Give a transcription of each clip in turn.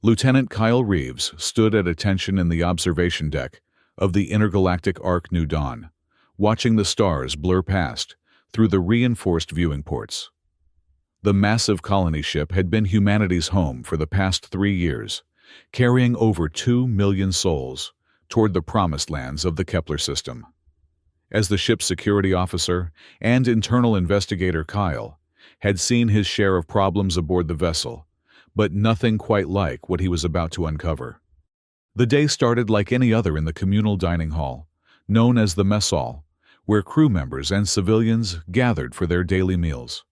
Lieutenant Kyle Reeves stood at attention in the observation deck of the intergalactic Ark New Dawn, watching the stars blur past through the reinforced viewing ports. The massive colony ship had been humanity's home for the past 3 years, carrying over 2 million souls toward the promised lands of the Kepler system. As the ship's security officer and internal investigator, Kyle had seen his share of problems aboard the vessel, but nothing quite like what he was about to uncover. The day started like any other in the communal dining hall, known as the mess hall, where crew members and civilians gathered for their daily meals.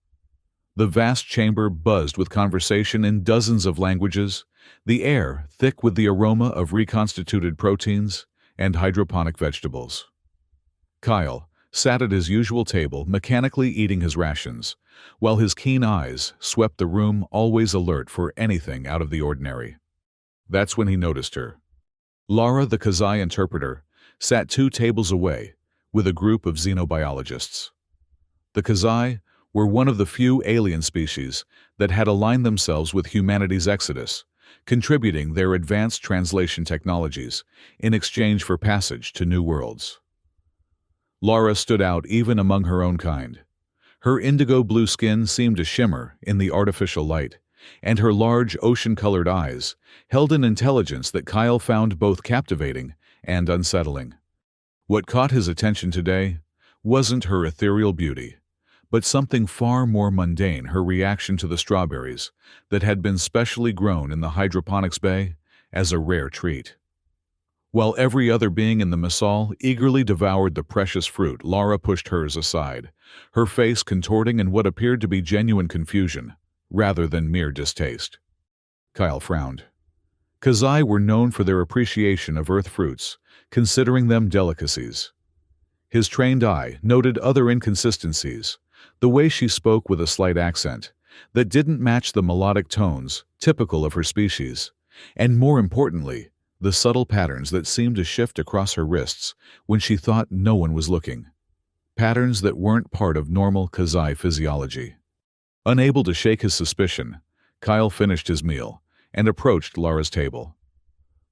The vast chamber buzzed with conversation in dozens of languages, the air thick with the aroma of reconstituted proteins and hydroponic vegetables. Kyle sat at his usual table, mechanically eating his rations, while his keen eyes swept the room, always alert for anything out of the ordinary. That's when he noticed her. Lara, the Kazai interpreter, sat 2 tables away with a group of xenobiologists. The Kazai were one of the few alien species that had aligned themselves with humanity's exodus, contributing their advanced translation technologies in exchange for passage to new worlds. Lara stood out even among her own kind. Her indigo-blue skin seemed to shimmer in the artificial light, and her large ocean-colored eyes held an intelligence that Kyle found both captivating and unsettling. What caught his attention today wasn't her ethereal beauty, but something far more mundane: her reaction to the strawberries that had been specially grown in the hydroponics bay as a rare treat. While every other being in the messal eagerly devoured the precious fruit, Lara pushed hers aside, her face contorting in what appeared to be genuine confusion, rather than mere distaste. Kyle frowned. Kazai were known for their appreciation of earth fruits, considering them delicacies. His trained eye noted other inconsistencies, the way she spoke with a slight accent that didn't match the melodic tones typical of her species, and more importantly, the subtle patterns that seemed to shift across her wrists when she thought no one was looking. Patterns that weren't part of normal Kazai physiology. Unable to shake his suspicion, Kyle finished his meal and approached Lara's table.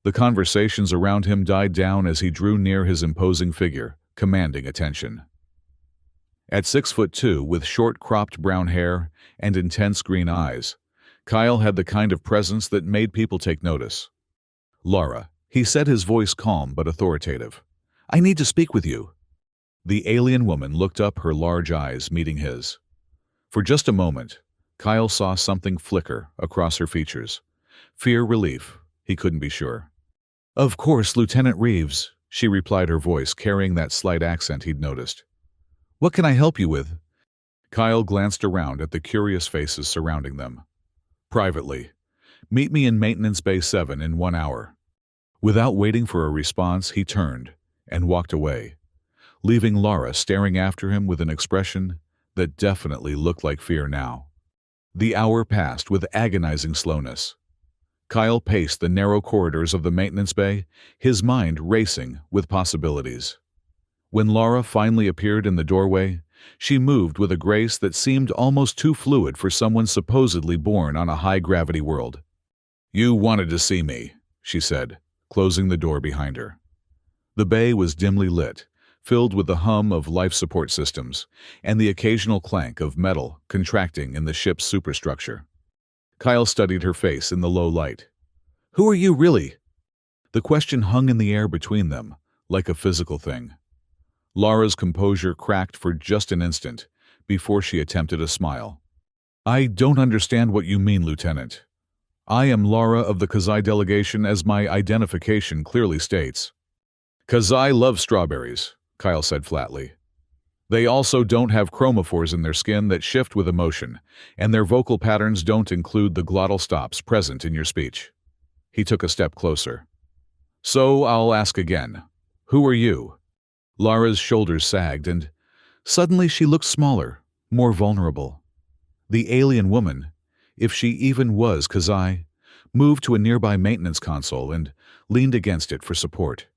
The conversations around him died down as he drew near his imposing figure, commanding attention. At 6'2", with short cropped brown hair and intense green eyes, Kyle had the kind of presence that made people take notice. "Lara," he said, his voice calm but authoritative. "I need to speak with you." The alien woman looked up, her large eyes meeting his. For just a moment, Kyle saw something flicker across her features. Fear, relief, he couldn't be sure. "Of course, Lieutenant Reeves," she replied, her voice carrying that slight accent he'd noticed. "What can I help you with?" Kyle glanced around at the curious faces surrounding them. "Privately, meet me in Maintenance Bay 7 in 1 hour." Without waiting for a response, he turned and walked away, leaving Lara staring after him with an expression that definitely looked like fear now. The hour passed with agonizing slowness. Kyle paced the narrow corridors of the maintenance bay, his mind racing with possibilities. When Lara finally appeared in the doorway, she moved with a grace that seemed almost too fluid for someone supposedly born on a high-gravity world. "You wanted to see me," she said, closing the door behind her. The bay was dimly lit, filled with the hum of life support systems and the occasional clank of metal contracting in the ship's superstructure. Kyle studied her face in the low light. "Who are you, really?" The question hung in the air between them, like a physical thing. Lara's composure cracked for just an instant before she attempted a smile. "I don't understand what you mean, Lieutenant. I am Lara of the Kazai delegation, as my identification clearly states." "Kazai love strawberries," Kyle said flatly. "They also don't have chromophores in their skin that shift with emotion, and their vocal patterns don't include the glottal stops present in your speech." He took a step closer. "So I'll ask again. Who are you?" Lara's shoulders sagged, and suddenly she looked smaller, more vulnerable. The alien woman, if she even was Kazai, moved to a nearby maintenance console and leaned against it for support.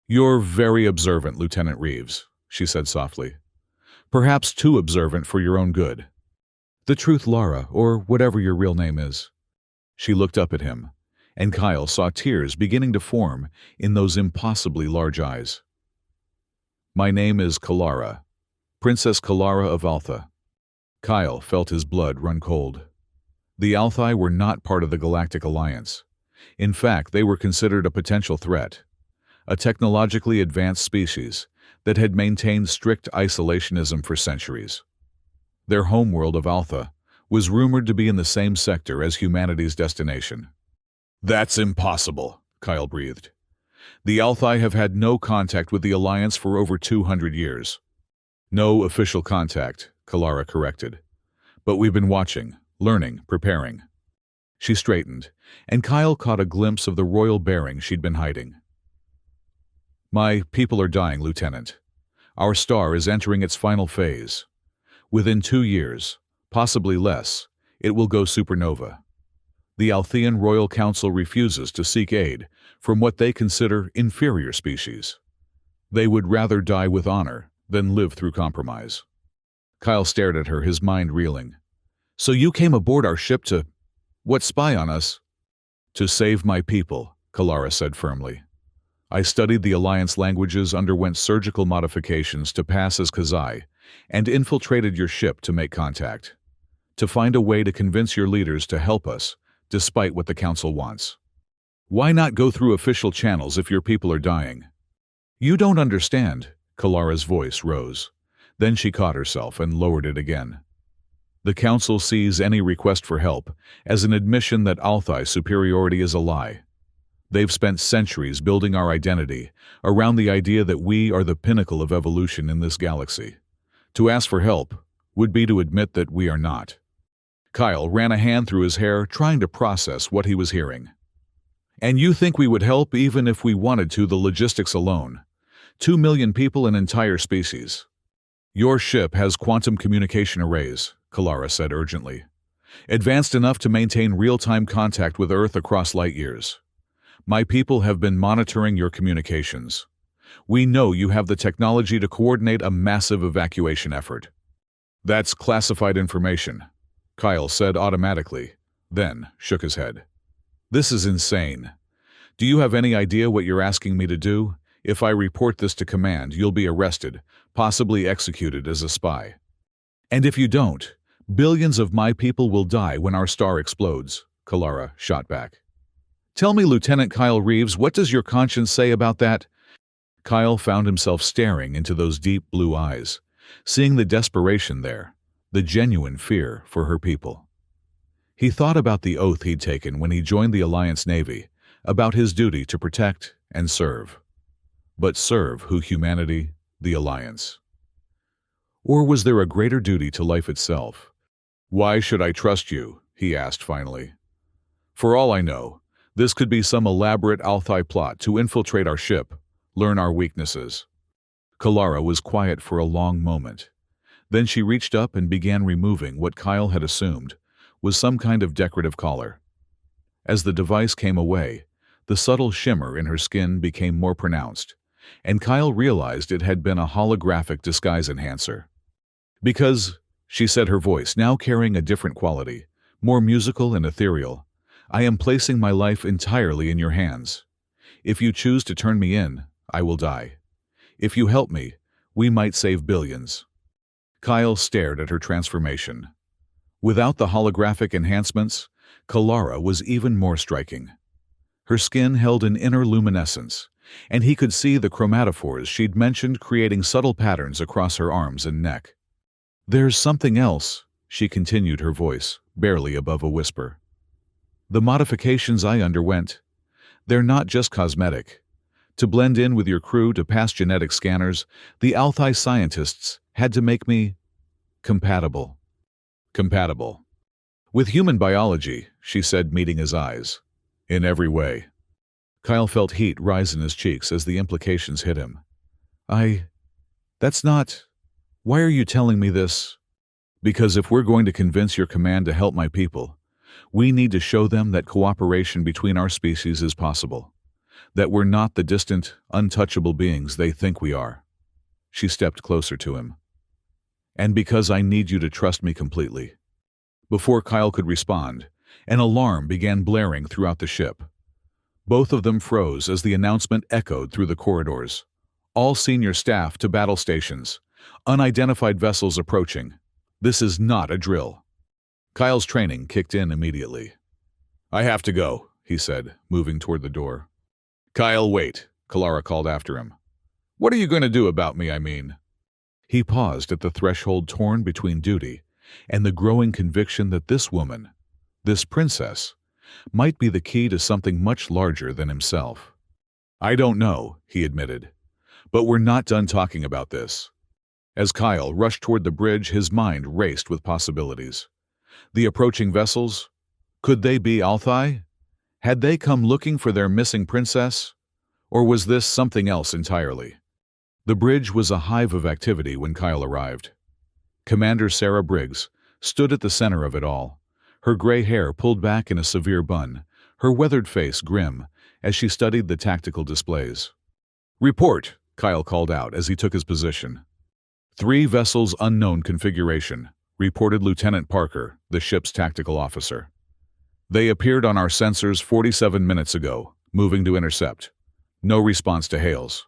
"You're very observant, Lieutenant Reeves," she said softly. "Perhaps too observant for your own good." "The truth, Lara, or whatever your real name is." She looked up at him, and Kyle saw tears beginning to form in those impossibly large eyes. "My name is Kalara, Princess Kalara of Altha." Kyle felt his blood run cold. The Althai were not part of the Galactic Alliance. In fact, they were considered a potential threat, a technologically advanced species that had maintained strict isolationism for centuries. Their homeworld of Altha was rumored to be in the same sector as humanity's destination. "That's impossible," Kyle breathed. "The Althai have had no contact with the Alliance for over 200 years. "No official contact," Kalara corrected. "But we've been watching, learning, preparing." She straightened, and Kyle caught a glimpse of the royal bearing she'd been hiding. "My people are dying, Lieutenant. Our star is entering its final phase. Within 2 years, possibly less, it will go supernova. The Althean Royal Council refuses to seek aid from what they consider inferior species. They would rather die with honor than live through compromise." Kyle stared at her, his mind reeling. "So you came aboard our ship to, spy on us?" "To save my people," Kalara said firmly. "I studied the Alliance languages, underwent surgical modifications to pass as Kazai, and infiltrated your ship to make contact. To find a way to convince your leaders to help us, despite what the Council wants. Why not go through official channels if your people are dying?" "You don't understand," Kalara's voice rose. Then she caught herself and lowered it again. "The Council sees any request for help as an admission that Althai superiority is a lie. They've spent centuries building our identity around the idea that we are the pinnacle of evolution in this galaxy. To ask for help would be to admit that we are not." Kyle ran a hand through his hair, trying to process what he was hearing. "And you think we would help even if we wanted to? The logistics alone. 2 million people, an entire species." "Your ship has quantum communication arrays," Kalara said urgently. "Advanced enough to maintain real-time contact with Earth across light years. My people have been monitoring your communications. We know you have the technology to coordinate a massive evacuation effort." "That's classified information," Kyle said automatically, then shook his head. "This is insane. Do you have any idea what you're asking me to do? If I report this to command, you'll be arrested, possibly executed as a spy. And if you don't, billions of my people will die when our star explodes," Kalara shot back. "Tell me, Lieutenant Kyle Reeves, what does your conscience say about that?" Kyle found himself staring into those deep blue eyes, seeing the desperation there, the genuine fear for her people. He thought about the oath he'd taken when he joined the Alliance Navy, about his duty to protect and serve. But serve who? Humanity, the Alliance? Or was there a greater duty to life itself? "Why should I trust you?" he asked finally. "For all I know, this could be some elaborate Althai plot to infiltrate our ship, learn our weaknesses." Kalara was quiet for a long moment. Then she reached up and began removing what Kyle had assumed was some kind of decorative collar. As the device came away, the subtle shimmer in her skin became more pronounced, and Kyle realized it had been a holographic disguise enhancer. "Because," she said, her voice now carrying a different quality, more musical and ethereal, "I am placing my life entirely in your hands. If you choose to turn me in, I will die. If you help me, we might save billions." Kyle stared at her transformation. Without the holographic enhancements, Kalara was even more striking. Her skin held an inner luminescence, and he could see the chromatophores she'd mentioned creating subtle patterns across her arms and neck. "There's something else," she continued, her voice barely above a whisper. "The modifications I underwent, they're not just cosmetic. To blend in with your crew, to pass genetic scanners, the Althai scientists had to make me compatible." "Compatible with human biology," she said, meeting his eyes. "In every way." Kyle felt heat rise in his cheeks as the implications hit him. That's not... Why are you telling me this?" "Because if we're going to convince your command to help my people, we need to show them that cooperation between our species is possible. That we're not the distant, untouchable beings they think we are." She stepped closer to him. "And because I need you to trust me completely." Before Kyle could respond, an alarm began blaring throughout the ship. Both of them froze as the announcement echoed through the corridors. All senior staff to battle stations. Unidentified vessels approaching. This is not a drill. Kyle's training kicked in immediately. I have to go, he said, moving toward the door. Kyle, wait, Kalara called after him. What are you going to do about me, I mean? He paused at the threshold, torn between duty and the growing conviction that this woman, this princess, might be the key to something much larger than himself. I don't know, he admitted, but we're not done talking about this. As Kyle rushed toward the bridge, his mind raced with possibilities. The approaching vessels? Could they be Althai? Had they come looking for their missing princess? Or was this something else entirely? The bridge was a hive of activity when Kyle arrived. Commander Sarah Briggs stood at the center of it all, her gray hair pulled back in a severe bun, her weathered face grim as she studied the tactical displays. Report, Kyle called out as he took his position. 3 vessels unknown configuration, reported Lieutenant Parker, the ship's tactical officer. They appeared on our sensors 47 minutes ago, moving to intercept. No response to hails.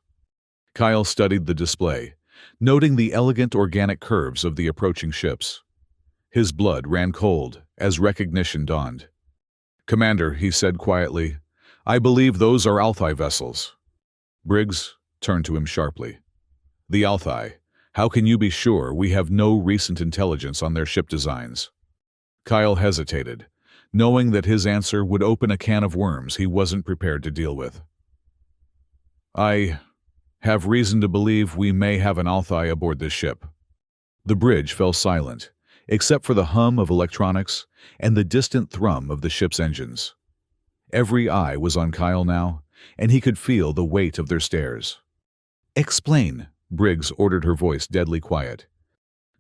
Kyle studied the display, noting the elegant organic curves of the approaching ships. His blood ran cold as recognition dawned. Commander, he said quietly, I believe those are Althai vessels. Briggs turned to him sharply. The Althai, how can you be sure? We have no recent intelligence on their ship designs. Kyle hesitated, knowing that his answer would open a can of worms he wasn't prepared to deal with. I have reason to believe we may have an Althai aboard this ship. The bridge fell silent, except for the hum of electronics and the distant thrum of the ship's engines. Every eye was on Kyle now, and he could feel the weight of their stares. Explain, Briggs ordered, her voice deadly quiet.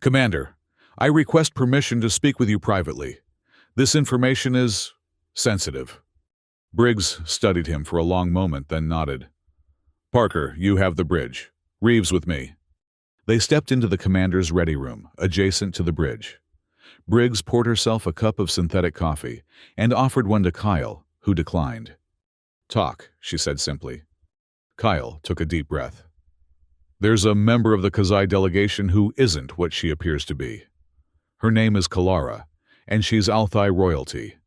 Commander, I request permission to speak with you privately. This information is sensitive. Briggs studied him for a long moment, then nodded. Parker, you have the bridge. Reeves with me. They stepped into the commander's ready room, adjacent to the bridge. Briggs poured herself a cup of synthetic coffee and offered one to Kyle, who declined. Talk, she said simply. Kyle took a deep breath. There's a member of the Kazai delegation who isn't what she appears to be. Her name is Kalara, and she's Althai royalty.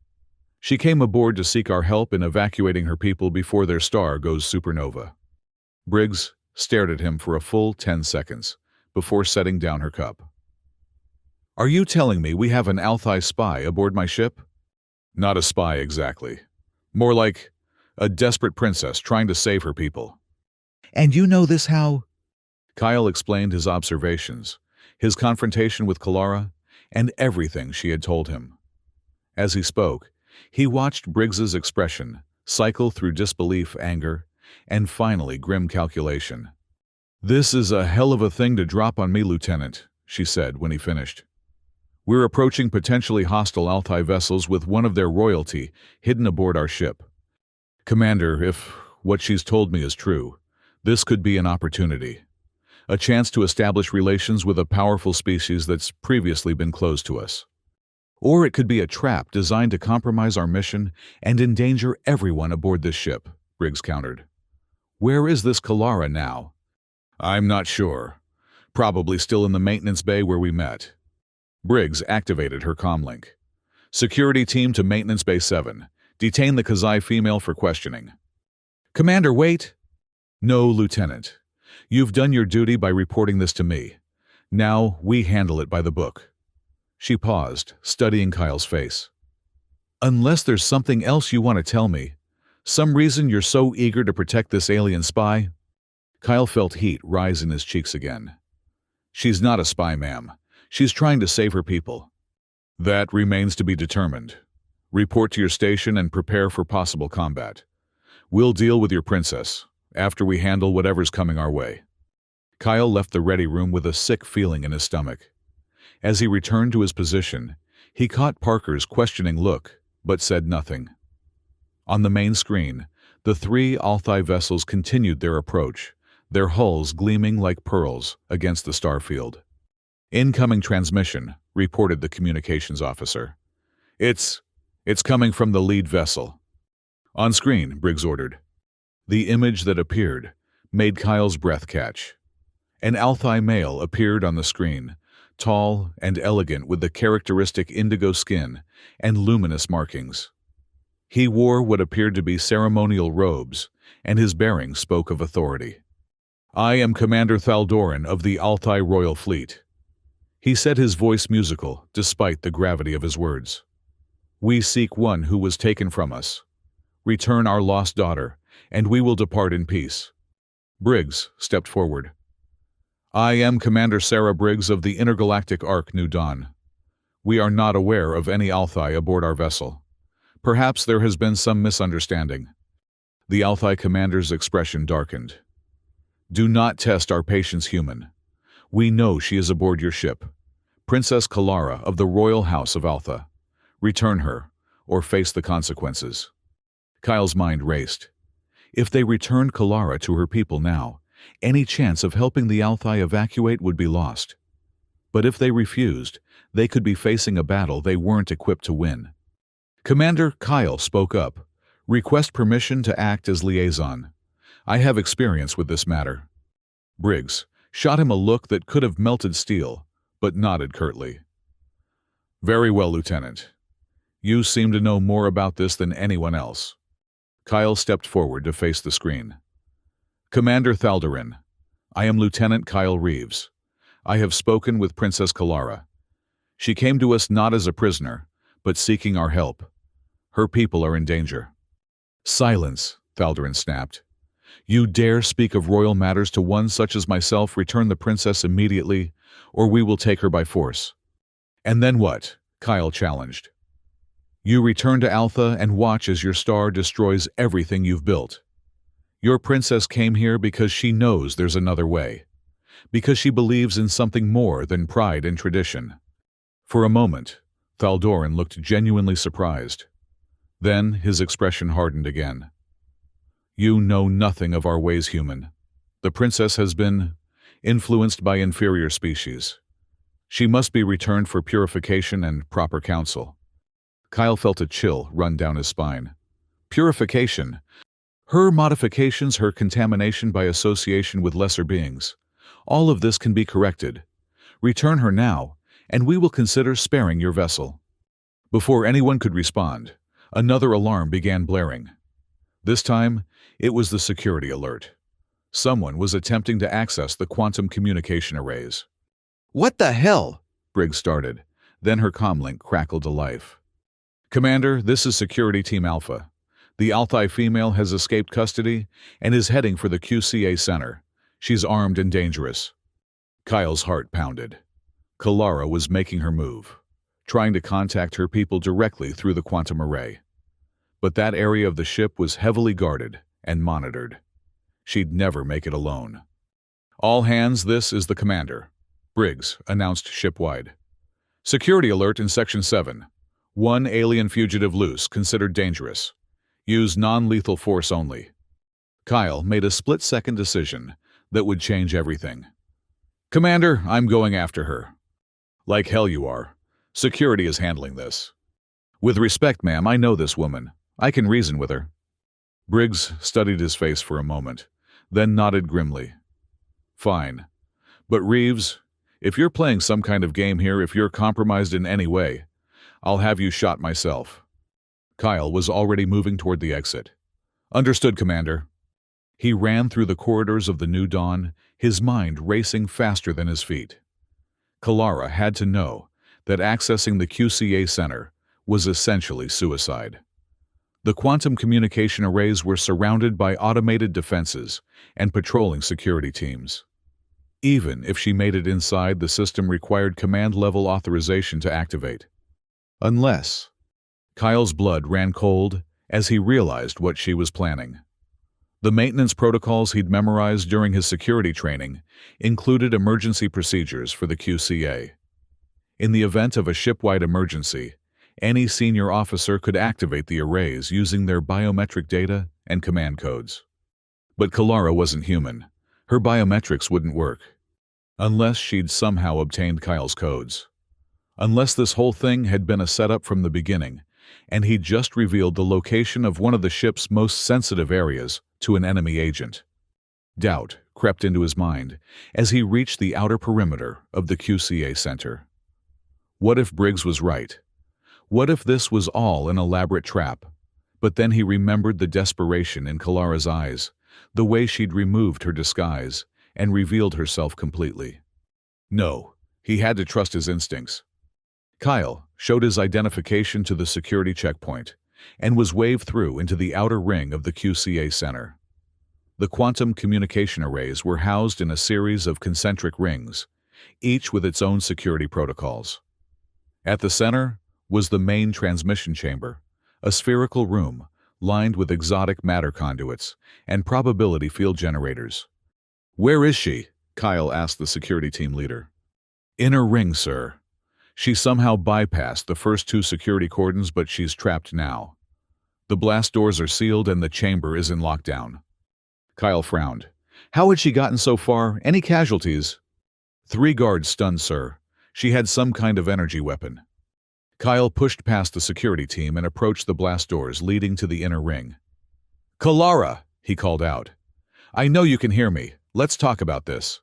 She came aboard to seek our help in evacuating her people before their star goes supernova. Briggs stared at him for a full 10 seconds before setting down her cup. Are you telling me we have an Althai spy aboard my ship? Not a spy exactly. More like a desperate princess trying to save her people. And you know this how? Kyle explained his observations, his confrontation with Kalara, and everything she had told him. As he spoke, he watched Briggs's expression cycle through disbelief, anger, and finally grim calculation. This is a hell of a thing to drop on me, Lieutenant, she said when he finished. We're approaching potentially hostile Althai vessels with one of their royalty hidden aboard our ship. Commander, if what she's told me is true, this could be an opportunity. A chance to establish relations with a powerful species that's previously been closed to us. Or it could be a trap designed to compromise our mission and endanger everyone aboard this ship, Briggs countered. Where is this Kalara now? I'm not sure. Probably still in the maintenance bay where we met. Briggs activated her comlink. Security team to Maintenance Bay 7. Detain the Kazai female for questioning. Commander, wait! No, Lieutenant. You've done your duty by reporting this to me. Now we handle it by the book. She paused, studying Kyle's face. Unless there's something else you want to tell me, some reason you're so eager to protect this alien spy? Kyle felt heat rise in his cheeks again. She's not a spy, ma'am. She's trying to save her people. That remains to be determined. Report to your station and prepare for possible combat. We'll deal with your princess after we handle whatever's coming our way. Kyle left the ready room with a sick feeling in his stomach. As he returned to his position, he caught Parker's questioning look, but said nothing. On the main screen, the 3 Althai vessels continued their approach, their hulls gleaming like pearls against the starfield. Incoming transmission, reported the communications officer. It's coming from the lead vessel. On screen, Briggs ordered. The image that appeared made Kyle's breath catch. An Althai male appeared on the screen, tall and elegant with the characteristic indigo skin and luminous markings. He wore what appeared to be ceremonial robes, and his bearing spoke of authority. "I am Commander Thaldoran of the Althai Royal Fleet." He said, his voice musical, despite the gravity of his words. "We seek one who was taken from us. Return our lost daughter, and we will depart in peace." Briggs stepped forward. "I am Commander Sarah Briggs of the Intergalactic Ark New Dawn. We are not aware of any Althai aboard our vessel. Perhaps there has been some misunderstanding." The Althai commander's expression darkened. "Do not test our patience, human. We know she is aboard your ship, Princess Kalara of the Royal House of Altha. Return her, or face the consequences." Kyle's mind raced. If they returned Kalara to her people now, any chance of helping the Althai evacuate would be lost. But if they refused, they could be facing a battle they weren't equipped to win. Commander Kyle spoke up. "Request permission to act as liaison. I have experience with this matter." Briggs shot him a look that could have melted steel, but nodded curtly. "Very well, Lieutenant. You seem to know more about this than anyone else." Kyle stepped forward to face the screen. "Commander Thaldoran, I am Lieutenant Kyle Reeves. I have spoken with Princess Kalara. She came to us not as a prisoner, but seeking our help. Her people are in danger." "Silence," Thaldoran snapped. "You dare speak of royal matters to one such as myself? Return the princess immediately, or we will take her by force." "And then what?" Kyle challenged. "You return to Altha and watch as your star destroys everything you've built. Your princess came here because she knows there's another way, because she believes in something more than pride and tradition." For a moment, Thaldoran looked genuinely surprised. Then his expression hardened again. "You know nothing of our ways, human. The princess has been influenced by inferior species. She must be returned for purification and proper counsel." Kyle felt a chill run down his spine. Purification? Her modifications, her contamination by association with lesser beings. All of this can be corrected. Return her now, and we will consider sparing your vessel. Before anyone could respond, another alarm began blaring. This time, it was the security alert. Someone was attempting to access the quantum communication arrays. "What the hell?" Briggs started. Then her comlink crackled to life. "Commander, this is Security Team Alpha. The Althai female has escaped custody and is heading for the QCA Center. She's armed and dangerous." Kyle's heart pounded. Kalara was making her move, trying to contact her people directly through the quantum array. But that area of the ship was heavily guarded and monitored. She'd never make it alone. "All hands, this is the commander," Briggs announced shipwide. "Security alert in Section 7. One alien fugitive loose, considered dangerous. Use non-lethal force only." Kyle made a split-second decision that would change everything. "Commander, I'm going after her." "Like hell you are. Security is handling this." "With respect, ma'am, I know this woman. I can reason with her." Briggs studied his face for a moment, then nodded grimly. "Fine. But Reeves, if you're playing some kind of game here, if you're compromised in any way, I'll have you shot myself." Kyle was already moving toward the exit. "Understood, Commander." He ran through the corridors of the New Dawn, his mind racing faster than his feet. Kalara had to know that accessing the QCA Center was essentially suicide. The quantum communication arrays were surrounded by automated defenses and patrolling security teams. Even if she made it inside, the system required command-level authorization to activate. Unless... Kyle's blood ran cold as he realized what she was planning. The maintenance protocols he'd memorized during his security training included emergency procedures for the QCA. In the event of a ship-wide emergency, any senior officer could activate the arrays using their biometric data and command codes. But Kalara wasn't human. Her biometrics wouldn't work. Unless she'd somehow obtained Kyle's codes. Unless this whole thing had been a setup from the beginning, and he'd just revealed the location of one of the ship's most sensitive areas to an enemy agent. Doubt crept into his mind as he reached the outer perimeter of the QCA center. What if Briggs was right? What if this was all an elaborate trap? But then he remembered the desperation in Kalara's eyes, the way she'd removed her disguise and revealed herself completely. No, he had to trust his instincts. Kyle showed his identification to the security checkpoint and was waved through into the outer ring of the QCA center. The quantum communication arrays were housed in a series of concentric rings, each with its own security protocols. At the center was the main transmission chamber, a spherical room lined with exotic matter conduits and probability field generators. "Where is she?" Kyle asked the security team leader. "Inner ring, sir. She somehow bypassed the first two security cordons, but she's trapped now. The blast doors are sealed and the chamber is in lockdown." Kyle frowned. "How had she gotten so far? Any casualties?" "3 guards stunned, sir. She had some kind of energy weapon." Kyle pushed past the security team and approached the blast doors leading to the inner ring. "Kalara," he called out. "I know you can hear me. Let's talk about this."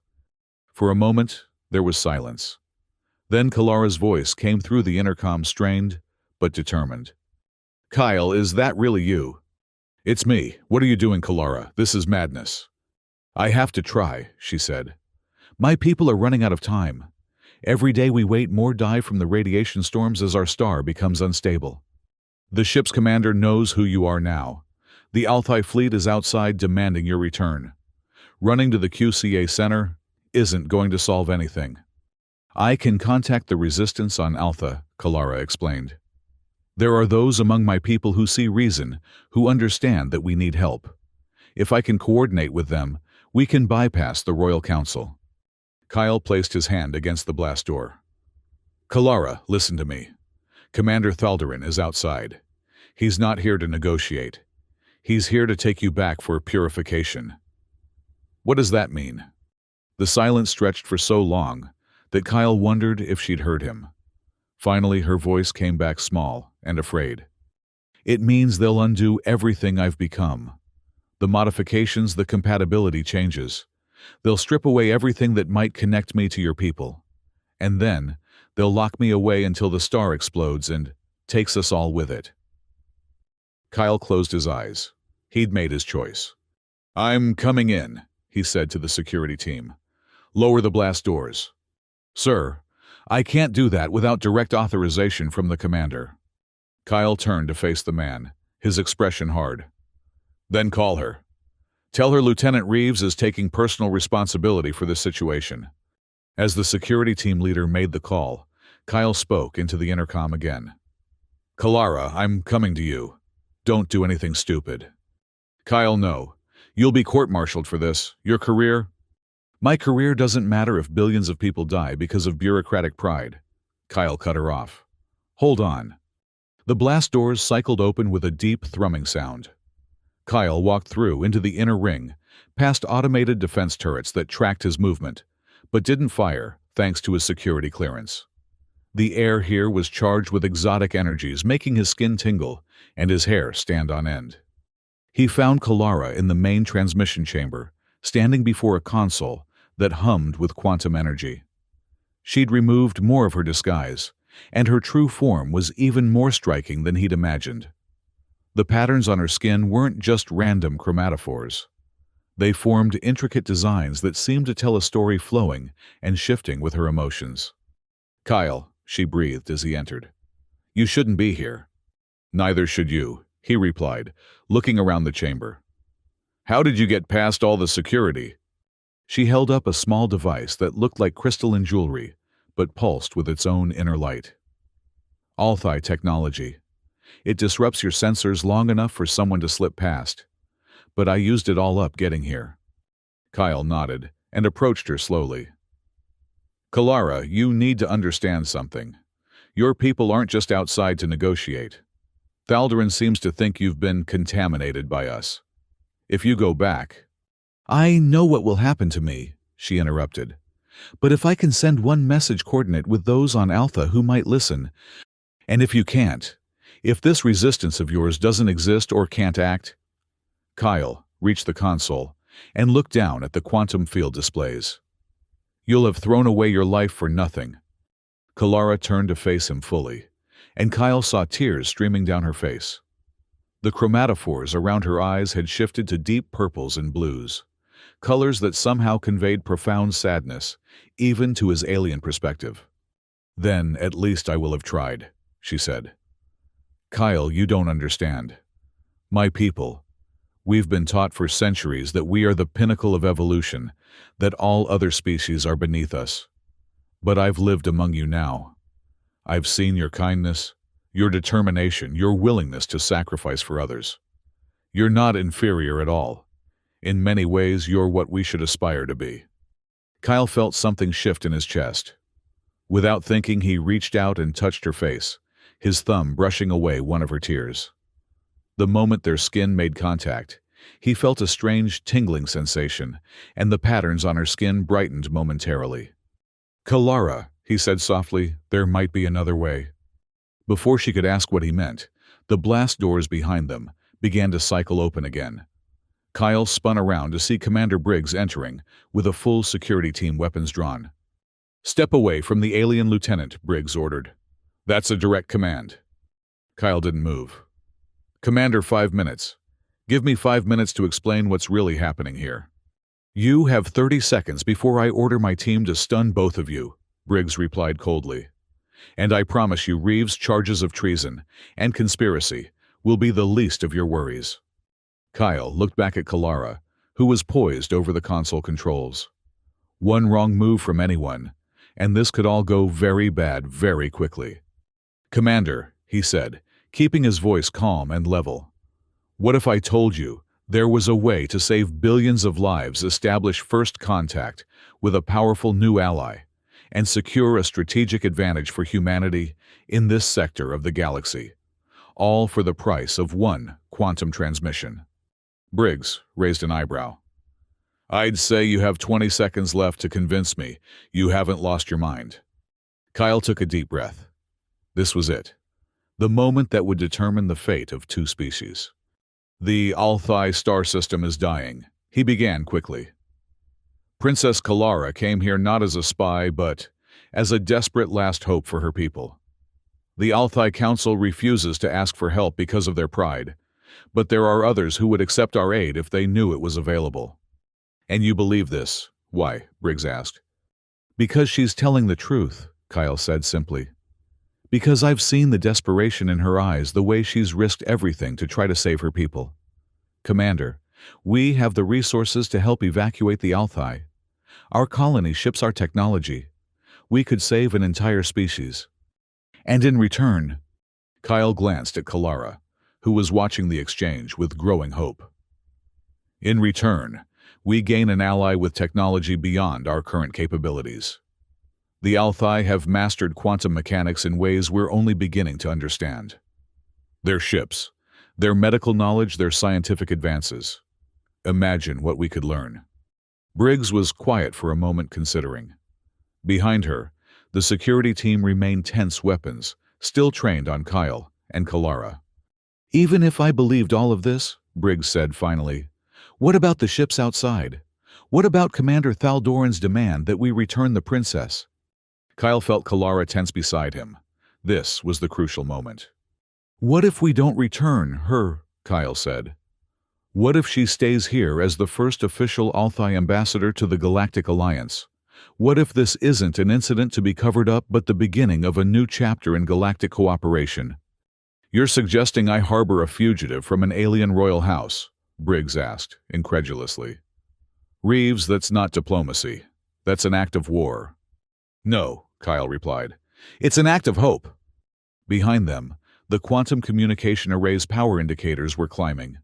For a moment, there was silence. Then Kalara's voice came through the intercom, strained but determined. "Kyle, is that really you?" "It's me. What are you doing, Kalara? This is madness." "I have to try," she said. "My people are running out of time. Every day we wait, more die from the radiation storms as our star becomes unstable. The ship's commander knows who you are now. The Althai fleet is outside demanding your return. Running to the QCA center isn't going to solve anything." "I can contact the resistance on Alpha," Kalara explained. "There are those among my people who see reason, who understand that we need help. If I can coordinate with them, we can bypass the Royal Council." Kyle placed his hand against the blast door. "Kalara, listen to me. Commander Thaldarin is outside. He's not here to negotiate. He's here to take you back for purification." "What does that mean?" The silence stretched for so long that Kyle wondered if she'd heard him. Finally, her voice came back small and afraid. "It means they'll undo everything I've become. The modifications, the compatibility changes. They'll strip away everything that might connect me to your people. And then they'll lock me away until the star explodes and takes us all with it." Kyle closed his eyes. He'd made his choice. "I'm coming in," he said to the security team. "Lower the blast doors." "Sir, I can't do that without direct authorization from the commander." Kyle turned to face the man, his expression hard. "Then call her. Tell her Lieutenant Reeves is taking personal responsibility for this situation." As the security team leader made the call, Kyle spoke into the intercom again. "Kalara, I'm coming to you. Don't do anything stupid." "Kyle, no. You'll be court-martialed for this. Your career—" "My career doesn't matter if billions of people die because of bureaucratic pride." Kyle cut her off. "Hold on." The blast doors cycled open with a deep thrumming sound. Kyle walked through into the inner ring, past automated defense turrets that tracked his movement, but didn't fire thanks to his security clearance. The air here was charged with exotic energies, making his skin tingle and his hair stand on end. He found Kalara in the main transmission chamber, standing before a console that hummed with quantum energy. She'd removed more of her disguise, and her true form was even more striking than he'd imagined. The patterns on her skin weren't just random chromatophores. They formed intricate designs that seemed to tell a story, flowing and shifting with her emotions. "Kyle," she breathed as he entered. "You shouldn't be here." "Neither should you," he replied, looking around the chamber. "How did you get past all the security?" She held up a small device that looked like crystalline jewelry, but pulsed with its own inner light. "Althai technology. It disrupts your sensors long enough for someone to slip past. But I used it all up getting here." Kyle nodded and approached her slowly. "Kalara, you need to understand something. Your people aren't just outside to negotiate. Thaldarin seems to think you've been contaminated by us. If you go back—" "I know what will happen to me," she interrupted. "But if I can send one message coordinate with those on Alpha who might listen, and if you can't, If this resistance of yours doesn't exist or can't act, Kyle reached the console and looked down at the quantum field displays. You'll have thrown away your life for nothing. Kalara turned to face him fully, and Kyle saw tears streaming down her face. The chromatophores around her eyes had shifted to deep purples and blues, colors that somehow conveyed profound sadness, even to his alien perspective. Then, at least I will have tried, she said. Kyle, you don't understand. My people, we've been taught for centuries that we are the pinnacle of evolution, that all other species are beneath us. But I've lived among you now. I've seen your kindness, your determination, your willingness to sacrifice for others. You're not inferior at all. In many ways, you're what we should aspire to be. Kyle felt something shift in his chest. Without thinking, he reached out and touched her face, his thumb brushing away one of her tears. The moment their skin made contact, he felt a strange tingling sensation, and the patterns on her skin brightened momentarily. Kalara, he said softly, there might be another way. Before she could ask what he meant, the blast doors behind them began to cycle open again. Kyle spun around to see Commander Briggs entering, with a full security team, weapons drawn. Step away from the alien lieutenant, Briggs ordered. That's a direct command. Kyle didn't move. Commander, 5 minutes. Give me 5 minutes to explain what's really happening here. You have 30 seconds before I order my team to stun both of you, Briggs replied coldly. And I promise you Reeves' charges of treason and conspiracy will be the least of your worries. Kyle looked back at Kalara, who was poised over the console controls. One wrong move from anyone, and this could all go very bad very quickly. Commander, he said, keeping his voice calm and level. What if I told you there was a way to save billions of lives, establish first contact with a powerful new ally, and secure a strategic advantage for humanity in this sector of the galaxy, all for the price of one quantum transmission? Briggs raised an eyebrow. I'd say you have 20 seconds left to convince me you haven't lost your mind. Kyle took a deep breath. This was it, the moment that would determine the fate of two species. The Althai star system is dying, he began quickly. Princess Kalara came here not as a spy, but as a desperate last hope for her people. The Althai Council refuses to ask for help because of their pride, but there are others who would accept our aid if they knew it was available. And you believe this? Why? Briggs asked. Because she's telling the truth, Kyle said simply. Because I've seen the desperation in her eyes, the way she's risked everything to try to save her people. Commander, we have the resources to help evacuate the Althai. Our colony ships our technology. We could save an entire species. And in return, Kyle glanced at Kalara, who was watching the exchange with growing hope. In return, we gain an ally with technology beyond our current capabilities. The Althai have mastered quantum mechanics in ways we're only beginning to understand. Their ships, their medical knowledge, their scientific advances. Imagine what we could learn. Briggs was quiet for a moment, considering. Behind her, the security team remained tense, weapons, still trained on Kyle and Kalara. Even if I believed all of this, Briggs said finally, what about the ships outside? What about Commander Thaldoran's demand that we return the princess? Kyle felt Kalara tense beside him. This was the crucial moment. What if we don't return her? Kyle said. What if she stays here as the first official Althai ambassador to the Galactic Alliance? What if this isn't an incident to be covered up but the beginning of a new chapter in galactic cooperation? You're suggesting I harbor a fugitive from an alien royal house? Briggs asked, incredulously. Reeves, that's not diplomacy. That's an act of war. No, Kyle replied. It's an act of hope. Behind them, the quantum communication array's power indicators were climbing.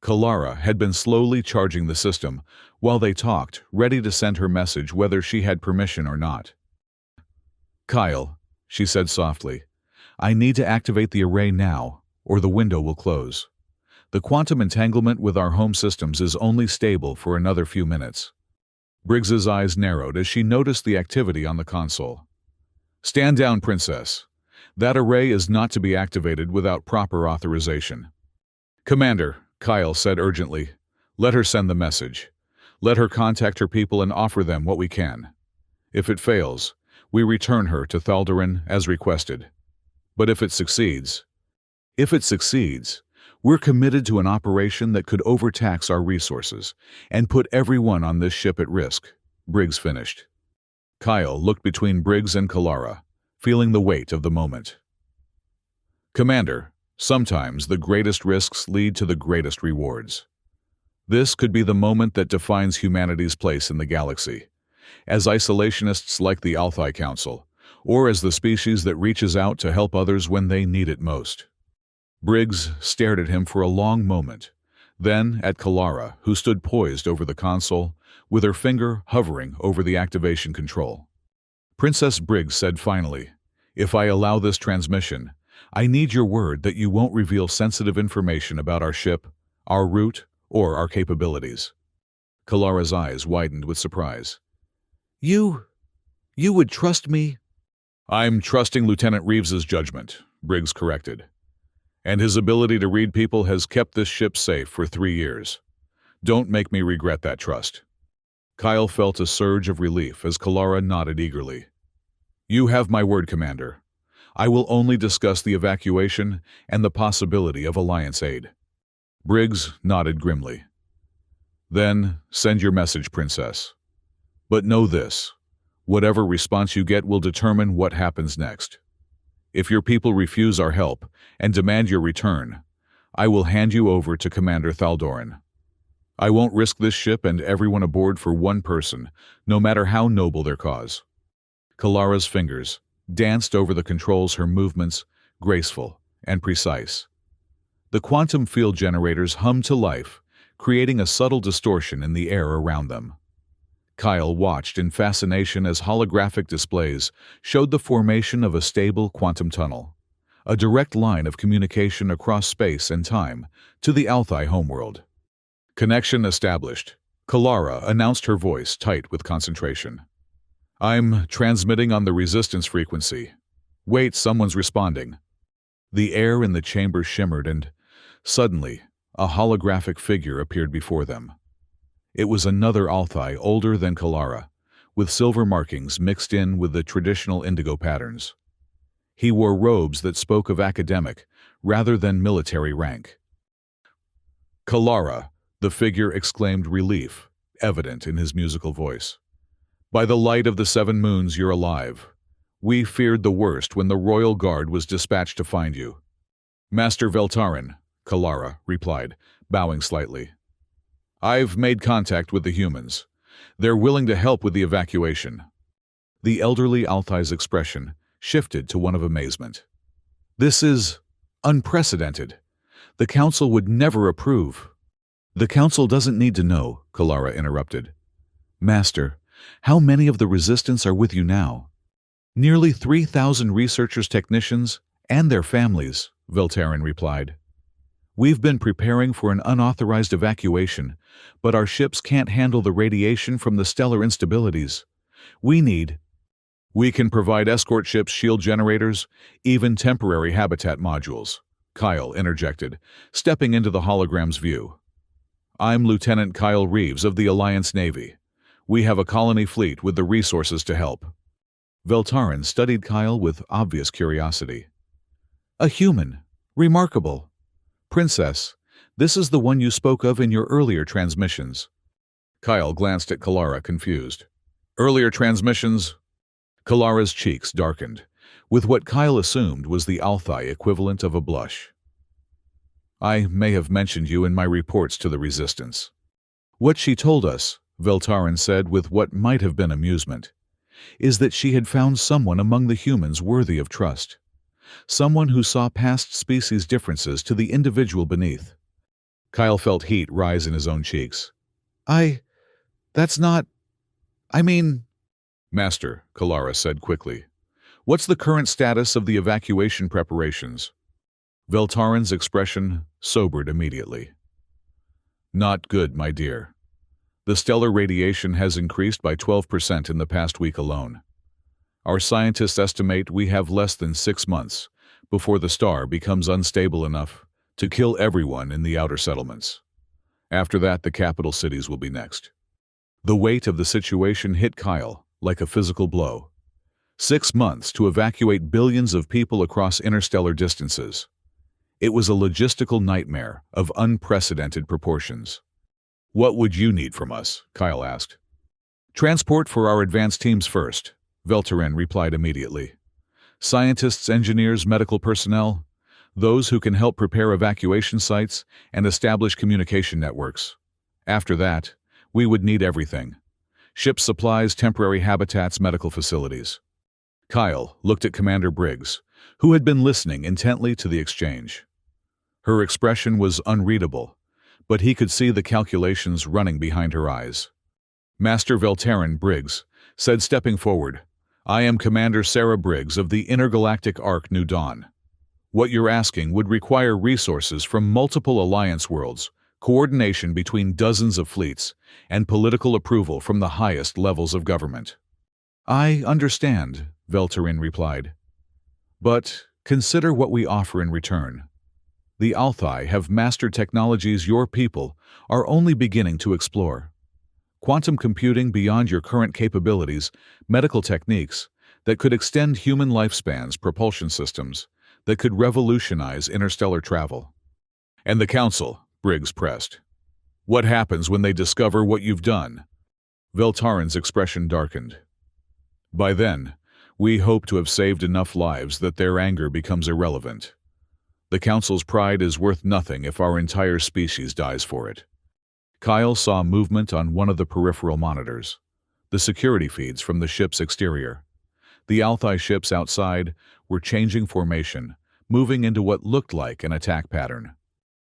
Kalara had been slowly charging the system while they talked, ready to send her message whether she had permission or not. Kyle, she said softly, I need to activate the array now, or the window will close. The quantum entanglement with our home systems is only stable for another few minutes. Briggs's eyes narrowed as she noticed the activity on the console. Stand down, Princess. That array is not to be activated without proper authorization. Commander, Kyle said urgently, let her send the message. Let her contact her people and offer them what we can. If it fails, we return her to Thaldoran as requested. But if it succeeds, we're committed to an operation that could overtax our resources and put everyone on this ship at risk, Briggs finished. Kyle looked between Briggs and Kalara, feeling the weight of the moment. Commander, sometimes the greatest risks lead to the greatest rewards. This could be the moment that defines humanity's place in the galaxy, as isolationists like the Althai Council, or as the species that reaches out to help others when they need it most. Briggs stared at him for a long moment, then at Kalara, who stood poised over the console, with her finger hovering over the activation control. Princess Briggs said finally, if I allow this transmission, I need your word that you won't reveal sensitive information about our ship, our route, or our capabilities. Kalara's eyes widened with surprise. You would trust me? I'm trusting Lieutenant Reeves's judgment, Briggs corrected. And his ability to read people has kept this ship safe for 3 years. Don't make me regret that trust. Kyle felt a surge of relief as Kalara nodded eagerly. You have my word, Commander. I will only discuss the evacuation and the possibility of Alliance aid. Briggs nodded grimly. Then send your message, Princess. But know this, whatever response you get will determine what happens next. If your people refuse our help and demand your return, I will hand you over to Commander Thaldoran. I won't risk this ship and everyone aboard for one person, no matter how noble their cause. Kalara's fingers danced over the controls, her movements graceful and precise. The quantum field generators hummed to life, creating a subtle distortion in the air around them. Kyle watched in fascination as holographic displays showed the formation of a stable quantum tunnel, a direct line of communication across space and time to the Althai homeworld. Connection established. Kalara announced, her voice tight with concentration. I'm transmitting on the resistance frequency. Wait, someone's responding. The air in the chamber shimmered and, suddenly, a holographic figure appeared before them. It was another Althai older than Kalara, with silver markings mixed in with the traditional indigo patterns. He wore robes that spoke of academic rather than military rank. Kalara, the figure exclaimed, relief evident in his musical voice. By the light of the 7 moons, you're alive. We feared the worst when the royal guard was dispatched to find you. Master Veltarin, Kalara replied, bowing slightly. I've made contact with the humans. They're willing to help with the evacuation. The elderly Althai's expression shifted to one of amazement. This is unprecedented. The Council would never approve. The Council doesn't need to know, Kalara interrupted. Master, how many of the Resistance are with you now? Nearly 3,000 researchers, technicians, and their families, Veltarin replied. We've been preparing for an unauthorized evacuation, but our ships can't handle the radiation from the stellar instabilities. We can provide escort ships, shield generators, even temporary habitat modules, Kyle interjected, stepping into the hologram's view. I'm Lieutenant Kyle Reeves of the Alliance Navy. We have a colony fleet with the resources to help. Veltarin studied Kyle with obvious curiosity. A human. Remarkable. Princess, this is the one you spoke of in your earlier transmissions. Kyle glanced at Kalara, confused. Earlier transmissions? Kalara's cheeks darkened, with what Kyle assumed was the Althai equivalent of a blush. I may have mentioned you in my reports to the Resistance. What she told us, Veltarin said with what might have been amusement, is that she had found someone among the humans worthy of trust. Someone who saw past species differences to the individual beneath. Kyle felt heat rise in his own cheeks. That's not... Master, Kalara said quickly. What's the current status of the evacuation preparations? Veltarin's expression sobered immediately. Not good, my dear. The stellar radiation has increased by 12% in the past week alone. Our scientists estimate we have less than 6 months before the star becomes unstable enough to kill everyone in the outer settlements. After that, the capital cities will be next. The weight of the situation hit Kyle like a physical blow. 6 months to evacuate billions of people across interstellar distances. It was a logistical nightmare of unprecedented proportions. "What would you need from us?" Kyle asked. "Transport for our advanced teams first," Velterin replied immediately. "Scientists, engineers, medical personnel, those who can help prepare evacuation sites and establish communication networks. After that, we would need everything: ship supplies, temporary habitats, medical facilities." Kyle looked at Commander Briggs, who had been listening intently to the exchange. Her expression was unreadable, but he could see the calculations running behind her eyes. "Master Velterin," Briggs said, stepping forward, "I am Commander Sarah Briggs of the Intergalactic Ark New Dawn. What you're asking would require resources from multiple Alliance worlds, coordination between dozens of fleets, and political approval from the highest levels of government." "I understand," Velterin replied. "But consider what we offer in return. The Althai have mastered technologies your people are only beginning to explore. Quantum computing beyond your current capabilities, medical techniques that could extend human lifespans, propulsion systems that could revolutionize interstellar travel." "And the Council," Briggs pressed. "What happens when they discover what you've done?" Veltarin's expression darkened. "By then, we hope to have saved enough lives that their anger becomes irrelevant. The Council's pride is worth nothing if our entire species dies for it." Kyle saw movement on one of the peripheral monitors, the security feeds from the ship's exterior. The Althai ships outside were changing formation, moving into what looked like an attack pattern.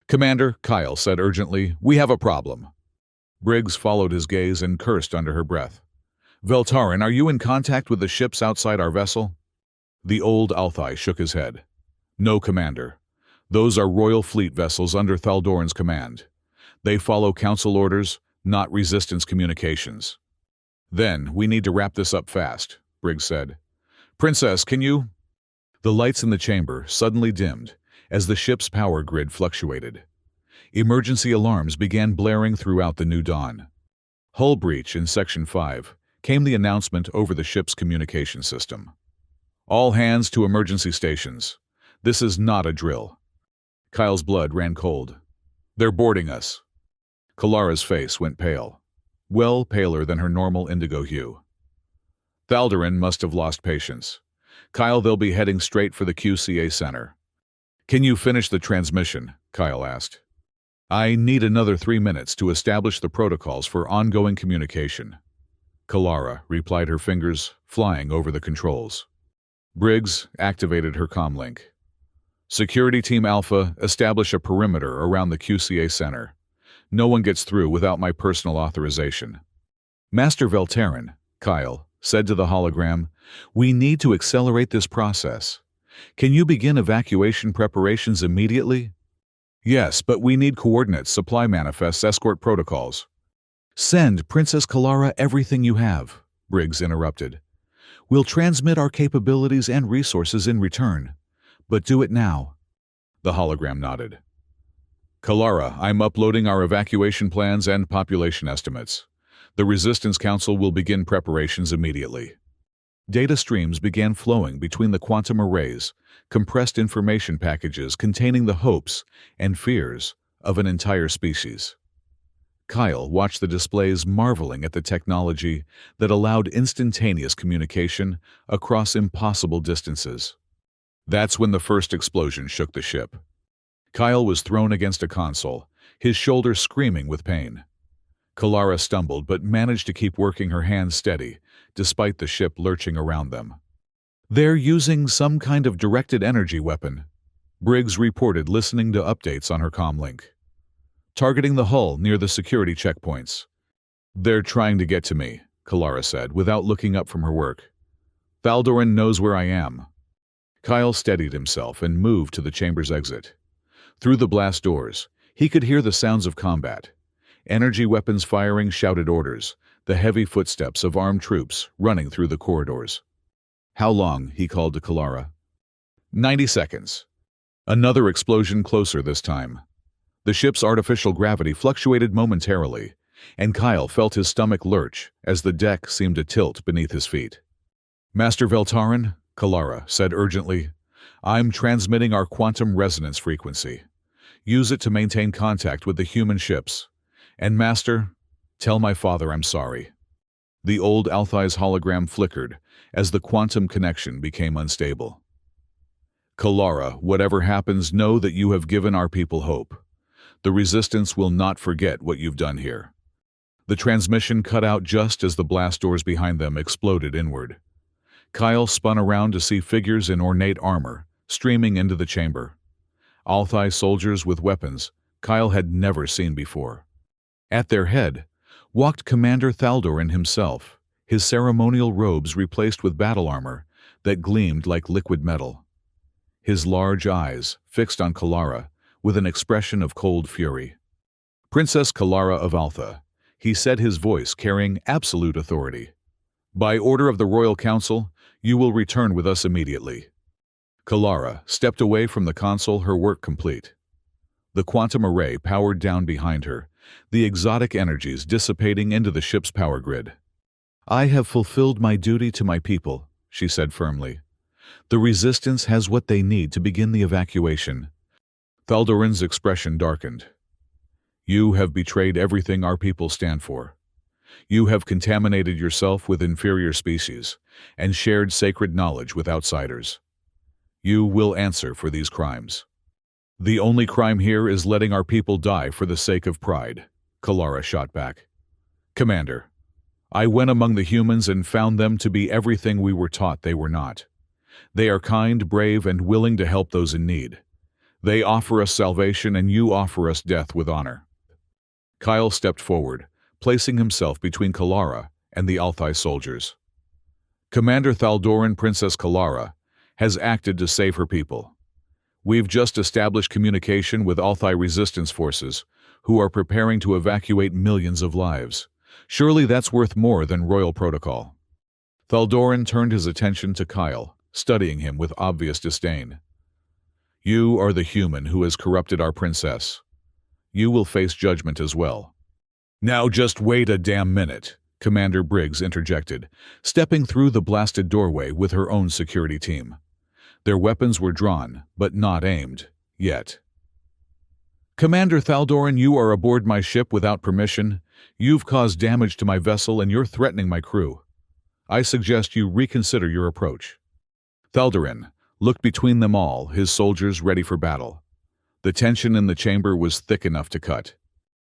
"Commander," Kyle said urgently, "we have a problem." Briggs followed his gaze and cursed under her breath. "Veltarin, are you in contact with the ships outside our vessel?" The old Althai shook his head. "No, Commander. Those are Royal Fleet vessels under Thaldoran's command. They follow Council orders, not Resistance communications." "Then we need to wrap this up fast," Briggs said. "Princess, can you—" The lights in the chamber suddenly dimmed as the ship's power grid fluctuated. Emergency alarms began blaring throughout the new dawn. "Hull breach in Section 5, came the announcement over the ship's communication system. "All hands to emergency stations. This is not a drill." Kyle's blood ran cold. "They're boarding us." Kalara's face went pale, well paler than her normal indigo hue. Thaldoran must have lost patience. "Kyle, they'll be heading straight for the QCA Center." "Can you finish the transmission?" Kyle asked. "I need another 3 minutes to establish the protocols for ongoing communication." Kalara replied, her fingers flying over the controls. Briggs activated her comlink. "Security Team Alpha, establish a perimeter around the QCA Center. No one gets through without my personal authorization." "Master Velterin," Kyle said to the hologram, "we need to accelerate this process. Can you begin evacuation preparations immediately?" "Yes, but we need coordinates, supply manifests, escort protocols." "Send Princess Kalara everything you have," Briggs interrupted. "We'll transmit our capabilities and resources in return. But do it now." The hologram nodded. "Kalara, I'm uploading our evacuation plans and population estimates. The Resistance Council will begin preparations immediately." Data streams began flowing between the quantum arrays, compressed information packages containing the hopes and fears of an entire species. Kyle watched the displays, marveling at the technology that allowed instantaneous communication across impossible distances. That's when the first explosion shook the ship. Kyle was thrown against a console, his shoulder screaming with pain. Kalara stumbled but managed to keep working her hands steady, despite the ship lurching around them. "They're using some kind of directed energy weapon," Briggs reported, listening to updates on her comlink. "Targeting the hull near the security checkpoints." "They're trying to get to me," Kalara said, without looking up from her work. "Thaldoran knows where I am." Kyle steadied himself and moved to the chamber's exit. Through the blast doors, he could hear the sounds of combat. Energy weapons firing shouted orders, the heavy footsteps of armed troops running through the corridors. How long? He called to Kalara. 90 seconds. Another explosion closer this time. The ship's artificial gravity fluctuated momentarily, and Kyle felt his stomach lurch as the deck seemed to tilt beneath his feet. Master Veltarin, Kalara said urgently, I'm transmitting our quantum resonance frequency. Use it to maintain contact with the human ships. And Master, tell my father I'm sorry. The old Althai's hologram flickered as the quantum connection became unstable. Kalara, whatever happens, know that you have given our people hope. The Resistance will not forget what you've done here. The transmission cut out just as the blast doors behind them exploded inward. Kyle spun around to see figures in ornate armor streaming into the chamber. Althai soldiers with weapons Kyle had never seen before. At their head walked Commander Thaldoran himself, his ceremonial robes replaced with battle armor that gleamed like liquid metal. His large eyes fixed on Kalara with an expression of cold fury. Princess Kalara of Altha, he said, his voice carrying absolute authority. By order of the Royal Council, you will return with us immediately. Kalara stepped away from the console, her work complete. The quantum array powered down behind her, the exotic energies dissipating into the ship's power grid. I have fulfilled my duty to my people, she said firmly. The Resistance has what they need to begin the evacuation. Thaldoran's expression darkened. You have betrayed everything our people stand for. You have contaminated yourself with inferior species and shared sacred knowledge with outsiders. You will answer for these crimes. The only crime here is letting our people die for the sake of pride, Kalara shot back. Commander, I went among the humans and found them to be everything we were taught they were not. They are kind, brave, and willing to help those in need. They offer us salvation, and you offer us death with honor. Kyle stepped forward, placing himself between Kalara and the Althai soldiers. Commander Thaldoran, Princess Kalara, has acted to save her people. We've just established communication with Althai resistance forces, who are preparing to evacuate millions of lives. Surely that's worth more than royal protocol. Thaldoran turned his attention to Kyle, studying him with obvious disdain. You are the human who has corrupted our princess. You will face judgment as well. Now just wait a damn minute, Commander Briggs interjected, stepping through the blasted doorway with her own security team. Their weapons were drawn, but not aimed, yet. Commander Thaldoran, you are aboard my ship without permission. You've caused damage to my vessel and you're threatening my crew. I suggest you reconsider your approach. Thaldoran looked between them all, his soldiers ready for battle. The tension in the chamber was thick enough to cut.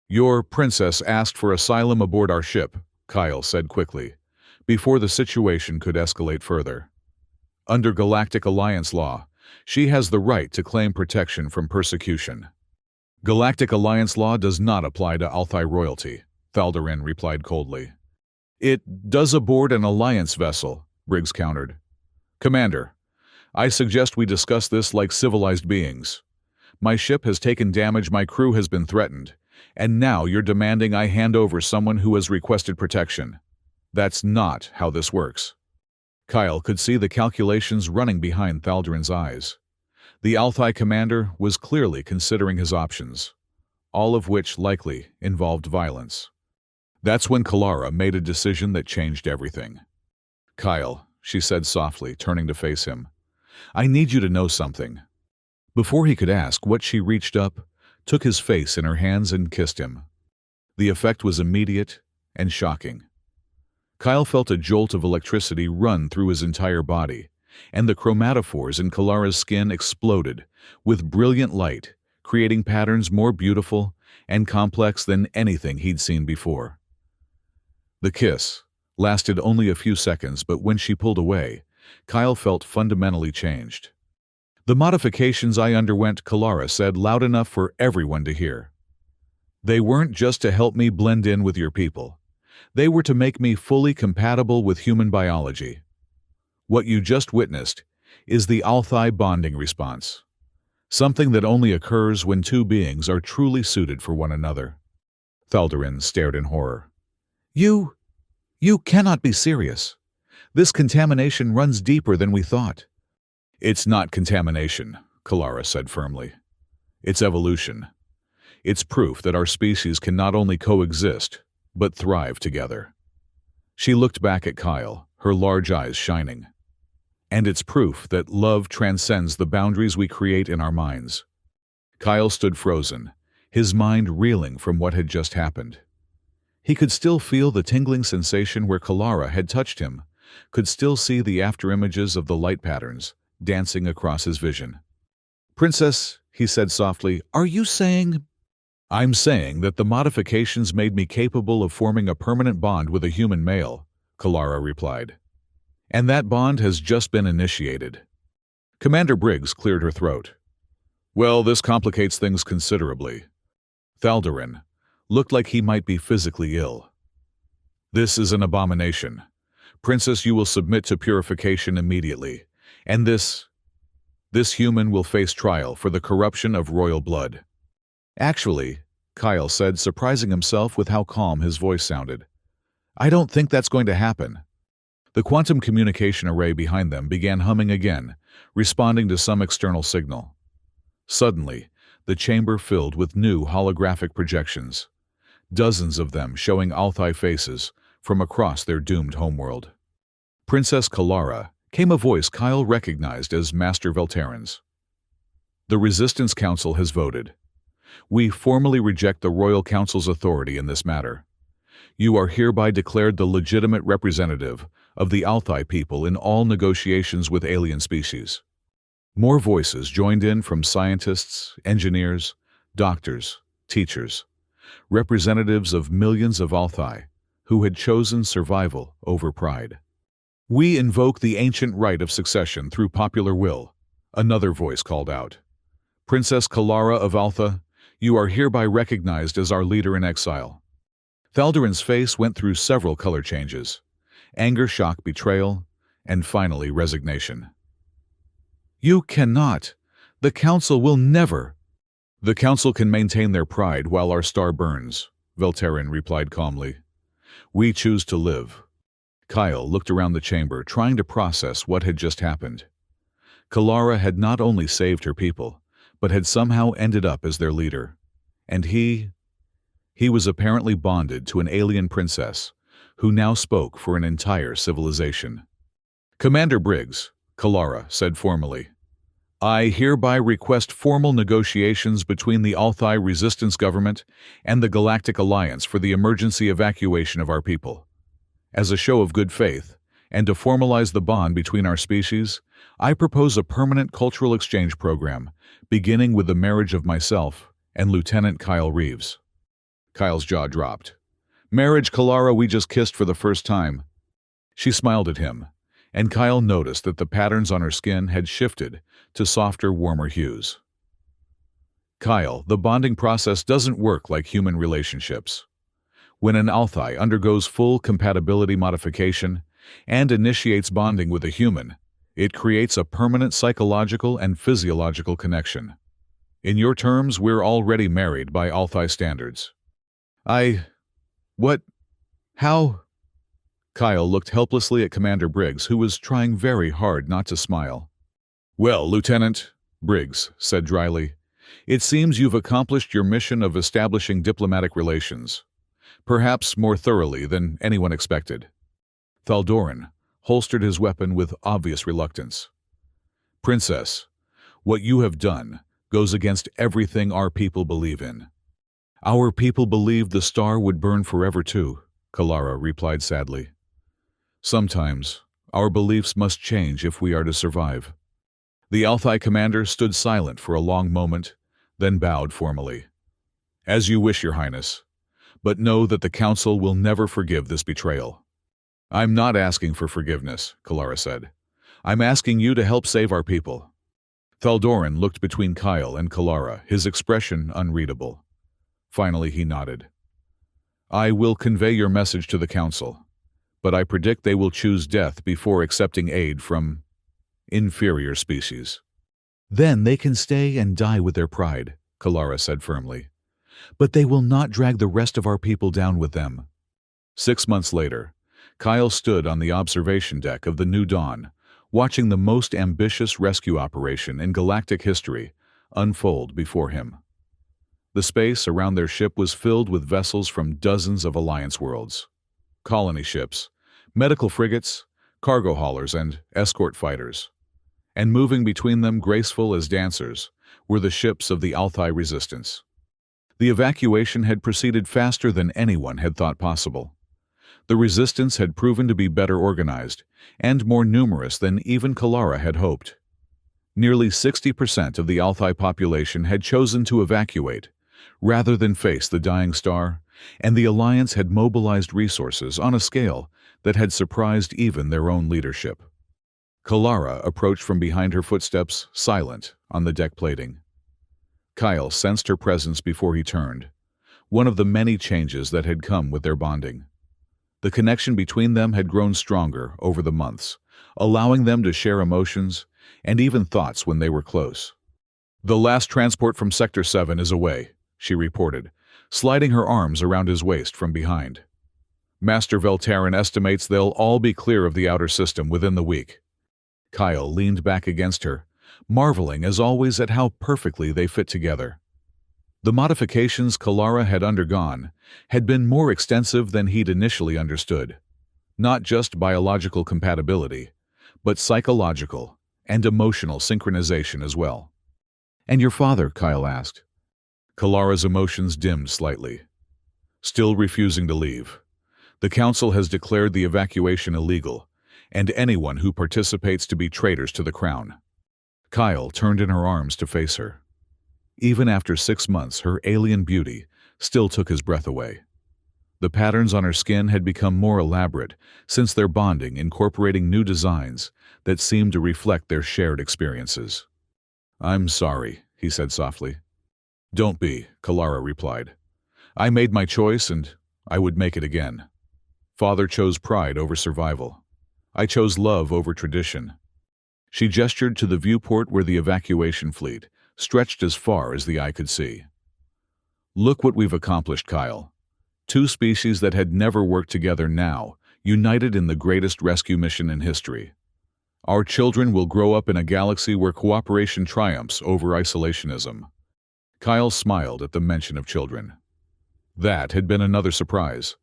Your princess asked for asylum aboard our ship, Kyle said quickly, before the situation could escalate further. Under Galactic Alliance law, she has the right to claim protection from persecution. Galactic Alliance law does not apply to Althai royalty, Thaldoran replied coldly. It does aboard an Alliance vessel, Briggs countered. Commander, I suggest we discuss this like civilized beings. My ship has taken damage, my crew has been threatened, and now you're demanding I hand over someone who has requested protection. That's not how this works. Kyle could see the calculations running behind Thaldoran's eyes. The Althai commander was clearly considering his options, all of which likely involved violence. That's when Kalara made a decision that changed everything. Kyle, she said softly, turning to face him, I need you to know something. Before he could ask what, she reached up, took his face in her hands and kissed him. The effect was immediate and shocking. Kyle felt a jolt of electricity run through his entire body, and the chromatophores in Kalara's skin exploded with brilliant light, creating patterns more beautiful and complex than anything he'd seen before. The kiss lasted only a few seconds, but when she pulled away, Kyle felt fundamentally changed. The modifications I underwent, Kalara said loud enough for everyone to hear. They weren't just to help me blend in with your people. They were to make me fully compatible with human biology. What you just witnessed is the Althai bonding response, something that only occurs when two beings are truly suited for one another. Thaldoran stared in horror. You cannot be serious. This contamination runs deeper than we thought. It's not contamination, Kalara said firmly. It's evolution. It's proof that our species can not only coexist, but thrive together. She looked back at Kyle, her large eyes shining. And it's proof that love transcends the boundaries we create in our minds. Kyle stood frozen, his mind reeling from what had just happened. He could still feel the tingling sensation where Kalara had touched him, could still see the afterimages of the light patterns dancing across his vision. "Princess," he said softly, "are you saying—" "I'm saying that the modifications made me capable of forming a permanent bond with a human male," Kalara replied. "And that bond has just been initiated." Commander Briggs cleared her throat. "Well, this complicates things considerably." Thaldarin looked like he might be physically ill. "This is an abomination. Princess, you will submit to purification immediately, and this human will face trial for the corruption of royal blood." "Actually," Kyle said, surprising himself with how calm his voice sounded, "I don't think that's going to happen." The quantum communication array behind them began humming again, responding to some external signal. Suddenly, the chamber filled with new holographic projections, dozens of them showing Althai faces from across their doomed homeworld. "Princess Kalara," came a voice Kyle recognized as Master Veltarin's. "The Resistance Council has voted. We formally reject the Royal Council's authority in this matter. You are hereby declared the legitimate representative of the Althai people in all negotiations with alien species." More voices joined in from scientists, engineers, doctors, teachers, representatives of millions of Althai who had chosen survival over pride. "We invoke the ancient right of succession through popular will," another voice called out. "Princess Kalara of Altha, you are hereby recognized as our leader in exile." Thaldarin's face went through several color changes: anger, shock, betrayal, and finally resignation. "You cannot. The Council will never." "The Council can maintain their pride while our star burns," Veltarin replied calmly. "We choose to live." Kyle looked around the chamber, trying to process what had just happened. Kalara had not only saved her people, but had somehow ended up as their leader. And he was apparently bonded to an alien princess, who now spoke for an entire civilization. "Commander Briggs," Kalara said formally, "I hereby request formal negotiations between the Althai Resistance Government and the Galactic Alliance for the emergency evacuation of our people. As a show of good faith, and to formalize the bond between our species, I propose a permanent cultural exchange program, beginning with the marriage of myself and Lieutenant Kyle Reeves." Kyle's jaw dropped. "Marriage, Kalara, we just kissed for the first time." She smiled at him, and Kyle noticed that the patterns on her skin had shifted to softer, warmer hues. "Kyle, the bonding process doesn't work like human relationships. When an Althai undergoes full compatibility modification and initiates bonding with a human, it creates a permanent psychological and physiological connection. In your terms, we're already married by Althai standards." What? How? Kyle looked helplessly at Commander Briggs, who was trying very hard not to smile. "Well, Lieutenant," Briggs said dryly, "it seems you've accomplished your mission of establishing diplomatic relations, perhaps more thoroughly than anyone expected." Thaldarin holstered his weapon with obvious reluctance. "Princess, what you have done goes against everything our people believe in." "Our people believed the star would burn forever too," Kalara replied sadly. "Sometimes our beliefs must change if we are to survive." The Althai commander stood silent for a long moment, then bowed formally. "As you wish, Your Highness, but know that the Council will never forgive this betrayal." "I'm not asking for forgiveness," Kalara said. "I'm asking you to help save our people." Thaldarin looked between Kyle and Kalara, his expression unreadable. Finally he nodded. "I will convey your message to the Council, but I predict they will choose death before accepting aid from inferior species." "Then they can stay and die with their pride," Kalara said firmly. "But they will not drag the rest of our people down with them." 6 months later, Kyle stood on the observation deck of the New Dawn, watching the most ambitious rescue operation in galactic history unfold before him. The space around their ship was filled with vessels from dozens of Alliance worlds. Colony ships, medical frigates, cargo haulers, and escort fighters. And moving between them, graceful as dancers, were the ships of the Althai Resistance. The evacuation had proceeded faster than anyone had thought possible. The Resistance had proven to be better organized and more numerous than even Kalara had hoped. Nearly 60% of the Althai population had chosen to evacuate, rather than face the dying star, and the Alliance had mobilized resources on a scale that had surprised even their own leadership. Kalara approached from behind her footsteps, silent, on the deck plating. Kyle sensed her presence before he turned, one of the many changes that had come with their bonding. The connection between them had grown stronger over the months, allowing them to share emotions and even thoughts when they were close. "The last transport from Sector 7 is away," she reported, sliding her arms around his waist from behind. "Master Veltarin estimates they'll all be clear of the outer system within the week." Kyle leaned back against her, marveling as always at how perfectly they fit together. The modifications Kalara had undergone had been more extensive than he'd initially understood. Not just biological compatibility, but psychological and emotional synchronization as well. "And your father?" Kyle asked. Kalara's emotions dimmed slightly. "Still refusing to leave. The Council has declared the evacuation illegal, and anyone who participates to be traitors to the Crown." Kyle turned in her arms to face her. Even after 6 months, her alien beauty still took his breath away. The patterns on her skin had become more elaborate since their bonding, incorporating new designs that seemed to reflect their shared experiences. "I'm sorry," he said softly. "Don't be," Kalara replied. "I made my choice, and I would make it again. Father chose pride over survival. I chose love over tradition." She gestured to the viewport where the evacuation fleet stretched as far as the eye could see. "Look what we've accomplished, Kyle. 2 species that had never worked together now, united in the greatest rescue mission in history. Our children will grow up in a galaxy where cooperation triumphs over isolationism." Kyle smiled at the mention of children. That had been another surprise.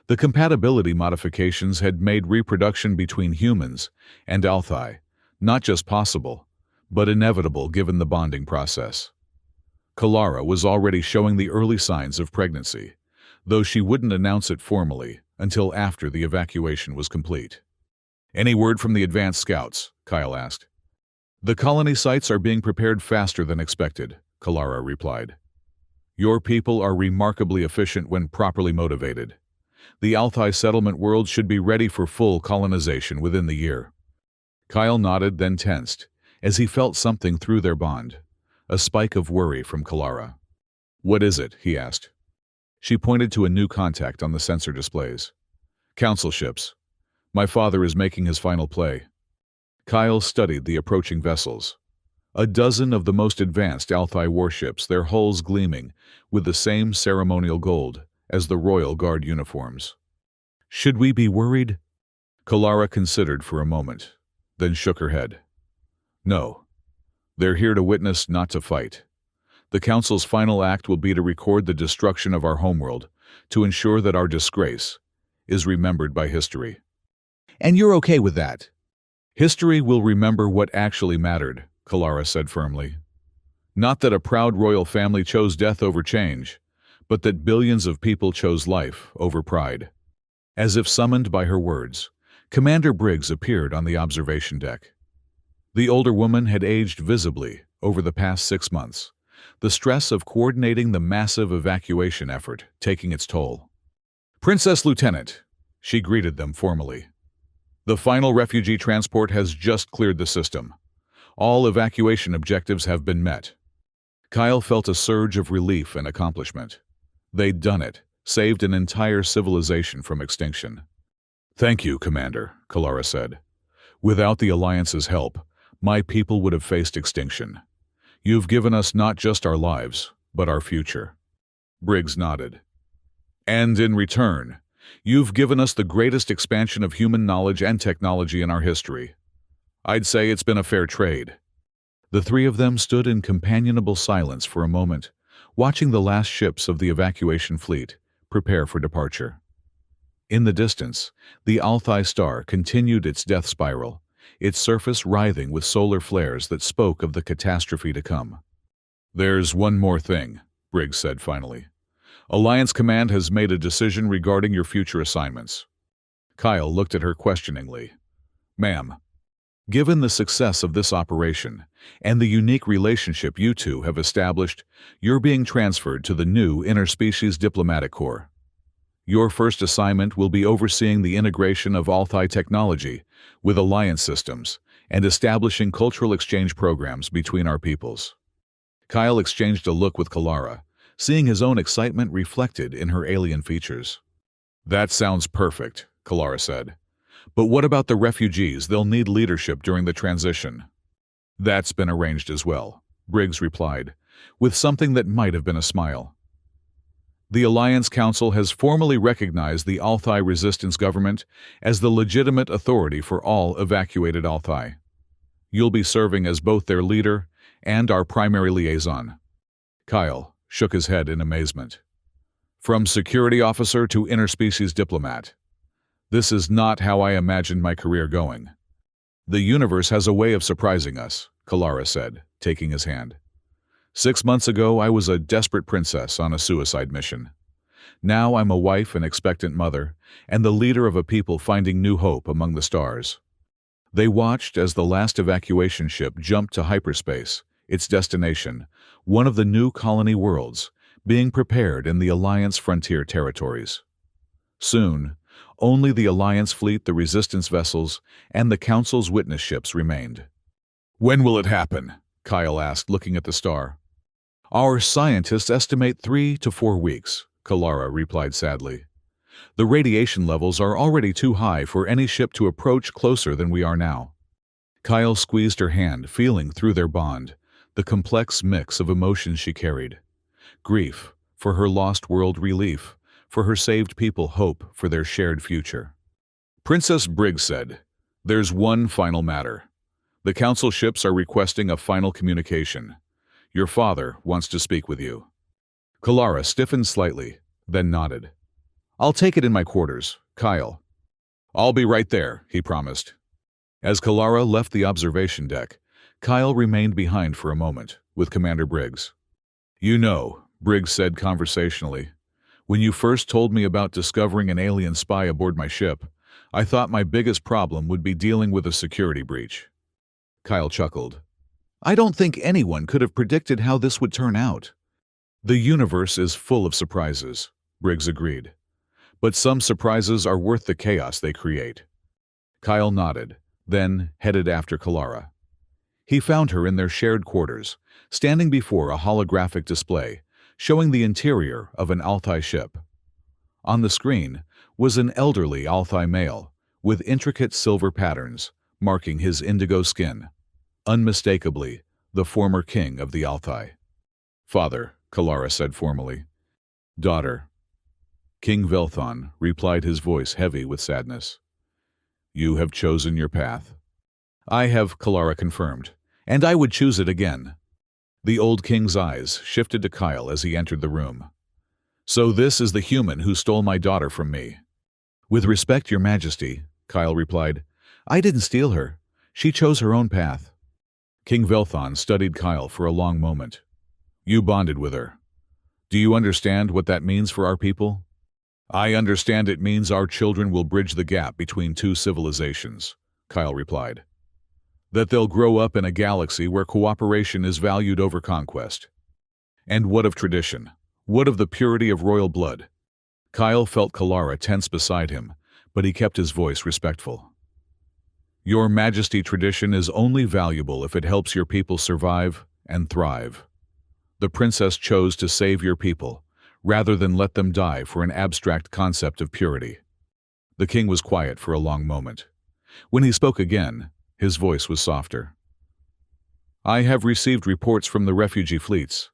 The compatibility modifications had made reproduction between humans and Althai not just possible, but inevitable given the bonding process. Kalara was already showing the early signs of pregnancy, though she wouldn't announce it formally until after the evacuation was complete. "Any word from the advanced scouts?" Kyle asked. "The colony sites are being prepared faster than expected," Kalara replied. "Your people are remarkably efficient when properly motivated. The Althai settlement world should be ready for full colonization within the year." Kyle nodded, then tensed, as he felt something through their bond, a spike of worry from Kalara. "What is it?" he asked. She pointed to a new contact on the sensor displays. "Council ships. My father is making his final play." Kyle studied the approaching vessels. A dozen of the most advanced Althai warships, their hulls gleaming with the same ceremonial gold as the Royal Guard uniforms. "Should we be worried?" Kalara considered for a moment, then shook her head. "No. They're here to witness, not to fight. The Council's final act will be to record the destruction of our homeworld, to ensure that our disgrace is remembered by history." "And you're okay with that?" "History will remember what actually mattered," Kalara said firmly. "Not that a proud royal family chose death over change, but that billions of people chose life over pride." As if summoned by her words, Commander Briggs appeared on the observation deck. The older woman had aged visibly over the past 6 months, the stress of coordinating the massive evacuation effort taking its toll. "Princess Lieutenant," she greeted them formally. "The final refugee transport has just cleared the system. All evacuation objectives have been met." Kyle felt a surge of relief and accomplishment. They'd done it, saved an entire civilization from extinction. "Thank you, Commander," Kalara said. "Without the Alliance's help, my people would have faced extinction. You've given us not just our lives, but our future." Briggs nodded. "And in return, You've given us the greatest expansion of human knowledge and technology in our history. I'd say it's been a fair trade." The three of them stood in companionable silence for a moment, watching the last ships of the evacuation fleet prepare for departure. In the distance, the Althai star continued its death spiral, its surface writhing with solar flares that spoke of the catastrophe to come. "There's one more thing," Briggs said finally. "Alliance Command has made a decision regarding your future assignments." Kyle looked at her questioningly. "Ma'am, given the success of this operation and the unique relationship you two have established, you're being transferred to the new Interspecies Diplomatic Corps. Your first assignment will be overseeing the integration of Althai technology with Alliance systems and establishing cultural exchange programs between our peoples." Kyle exchanged a look with Kalara, seeing his own excitement reflected in her alien features. "That sounds perfect," Kalara said. "But what about the refugees? They'll need leadership during the transition." "That's been arranged as well," Briggs replied, with something that might have been a smile. "The Alliance Council has formally recognized the Althai Resistance Government as the legitimate authority for all evacuated Althai. You'll be serving as both their leader and our primary liaison." Kyle shook his head in amazement. "From security officer to interspecies diplomat. This is not how I imagined my career going." "The universe has a way of surprising us," Kalara said, taking his hand. 6 months ago, I was a desperate princess on a suicide mission. Now I'm a wife and expectant mother, and the leader of a people finding new hope among the stars." They watched as the last evacuation ship jumped to hyperspace, its destination, one of the new colony worlds, being prepared in the Alliance frontier territories. Soon, only the Alliance fleet, the Resistance vessels, and the Council's witness ships remained. "When will it happen?" Kyle asked, looking at the star. "Our scientists estimate 3 to 4 weeks, Kalara replied sadly. "The radiation levels are already too high for any ship to approach closer than we are now." Kyle squeezed her hand, feeling through their bond, the complex mix of emotions she carried. Grief for her lost world, relief for her saved people, hope for their shared future. Princess Briggs said, "There's one final matter. The Council ships are requesting a final communication. Your father wants to speak with you." Kalara stiffened slightly, then nodded. "I'll take it in my quarters, Kyle." "I'll be right there," he promised. As Kalara left the observation deck, Kyle remained behind for a moment, with Commander Briggs. "You know," Briggs said conversationally, "when you first told me about discovering an alien spy aboard my ship, I thought my biggest problem would be dealing with a security breach." Kyle chuckled. "I don't think anyone could have predicted how this would turn out." "The universe is full of surprises," Briggs agreed. "But some surprises are worth the chaos they create." Kyle nodded, then headed after Kalara. He found her in their shared quarters, standing before a holographic display, showing the interior of an Althai ship. On the screen was an elderly Althai male, with intricate silver patterns, marking his indigo skin. Unmistakably, the former king of the Althai. "Father," Kalara said formally. "Daughter." King Velthon replied, his voice heavy with sadness. "You have chosen your path." "I have," Kalara confirmed, "and I would choose it again." The old king's eyes shifted to Kyle as he entered the room. "So this is the human who stole my daughter from me." "With respect, Your Majesty," Kyle replied, "I didn't steal her. She chose her own path." King Velthon studied Kyle for a long moment. "You bonded with her. Do you understand what that means for our people?" "I understand it means our children will bridge the gap between two civilizations," Kyle replied. "That they'll grow up in a galaxy where cooperation is valued over conquest." "And what of tradition? What of the purity of royal blood?" Kyle felt Kalara tense beside him, but he kept his voice respectful. "Your Majesty, tradition is only valuable if it helps your people survive and thrive. The princess chose to save your people, rather than let them die for an abstract concept of purity." The king was quiet for a long moment. When he spoke again, his voice was softer. "I have received reports from the refugee fleets.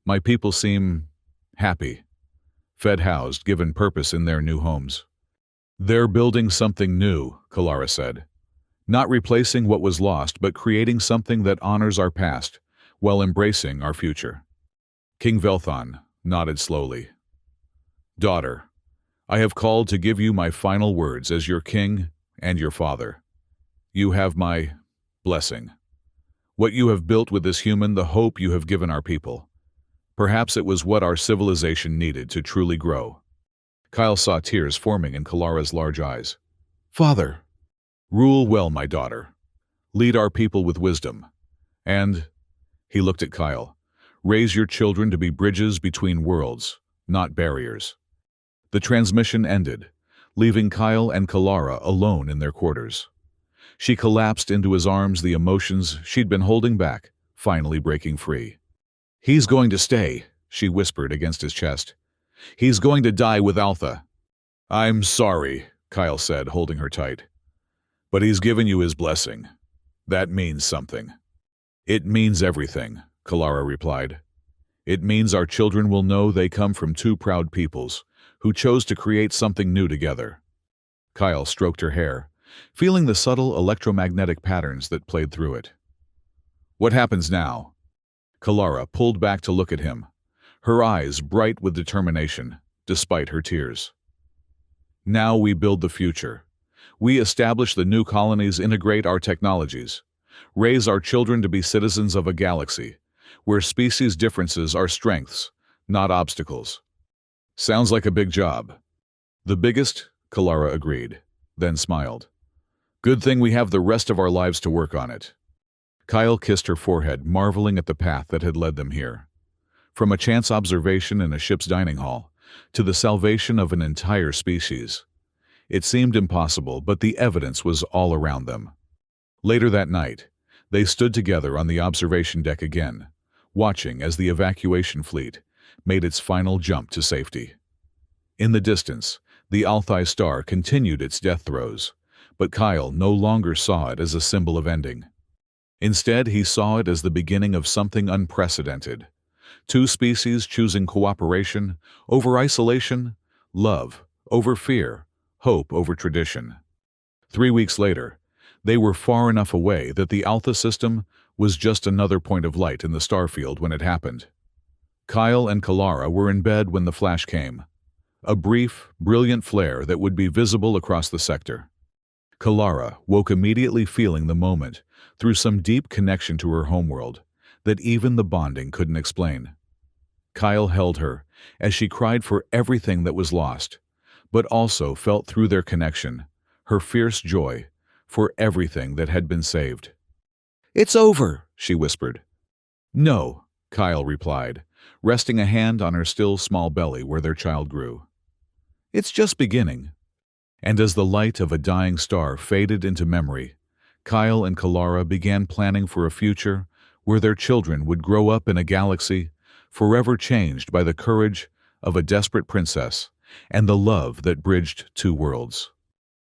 My people seem happy. fed, housed, given purpose in their new homes. "They're building something new," Kalara said. "Not replacing what was lost, but creating something that honors our past, while embracing our future." King Velthon nodded slowly. "Daughter, I have called to give you my final words as your king and your father. You have my blessing. What you have built with this human, the hope you have given our people. Perhaps it was what our civilization needed to truly grow." Kyle saw tears forming in Kalara's large eyes. "Father, rule well, my daughter. Lead our people with wisdom. And," he looked at Kyle, "raise your children to be bridges between worlds, not barriers." The transmission ended, leaving Kyle and Kalara alone in their quarters. She collapsed into his arms, the emotions she'd been holding back finally breaking free. "He's going to stay," she whispered against his chest. "He's going to die with Altha." "I'm sorry," Kyle said, holding her tight. "But he's given you his blessing. That means something." "It means everything," Kalara replied. "It means our children will know they come from two proud peoples who chose to create something new together." Kyle stroked her hair, feeling the subtle electromagnetic patterns that played through it. "What happens now?" Kalara pulled back to look at him, her eyes bright with determination, despite her tears. "Now we build the future. We establish the new colonies, integrate our technologies, raise our children to be citizens of a galaxy where species differences are strengths, not obstacles." "Sounds like a big job." "The biggest," Kalara agreed, then smiled. "Good thing we have the rest of our lives to work on it." Kyle kissed her forehead, marveling at the path that had led them here. From a chance observation in a ship's dining hall to the salvation of an entire species. It seemed impossible, but the evidence was all around them. Later that night, they stood together on the observation deck again, watching as the evacuation fleet made its final jump to safety. In the distance, the Althai star continued its death throes, but Kyle no longer saw it as a symbol of ending. Instead, he saw it as the beginning of something unprecedented. Two species choosing cooperation over isolation, love over fear, hope over tradition. 3 weeks later, they were far enough away that the Alpha system was just another point of light in the starfield when it happened. Kyle and Kalara were in bed when the flash came, a brief, brilliant flare that would be visible across the sector. Kalara woke immediately, feeling the moment through some deep connection to her homeworld that even the bonding couldn't explain. Kyle held her as she cried for everything that was lost, but also felt through their connection her fierce joy for everything that had been saved. "It's over," she whispered. "No," Kyle replied, resting a hand on her still small belly where their child grew. "It's just beginning." And as the light of a dying star faded into memory, Kyle and Kalara began planning for a future where their children would grow up in a galaxy forever changed by the courage of a desperate princess and the love that bridged two worlds.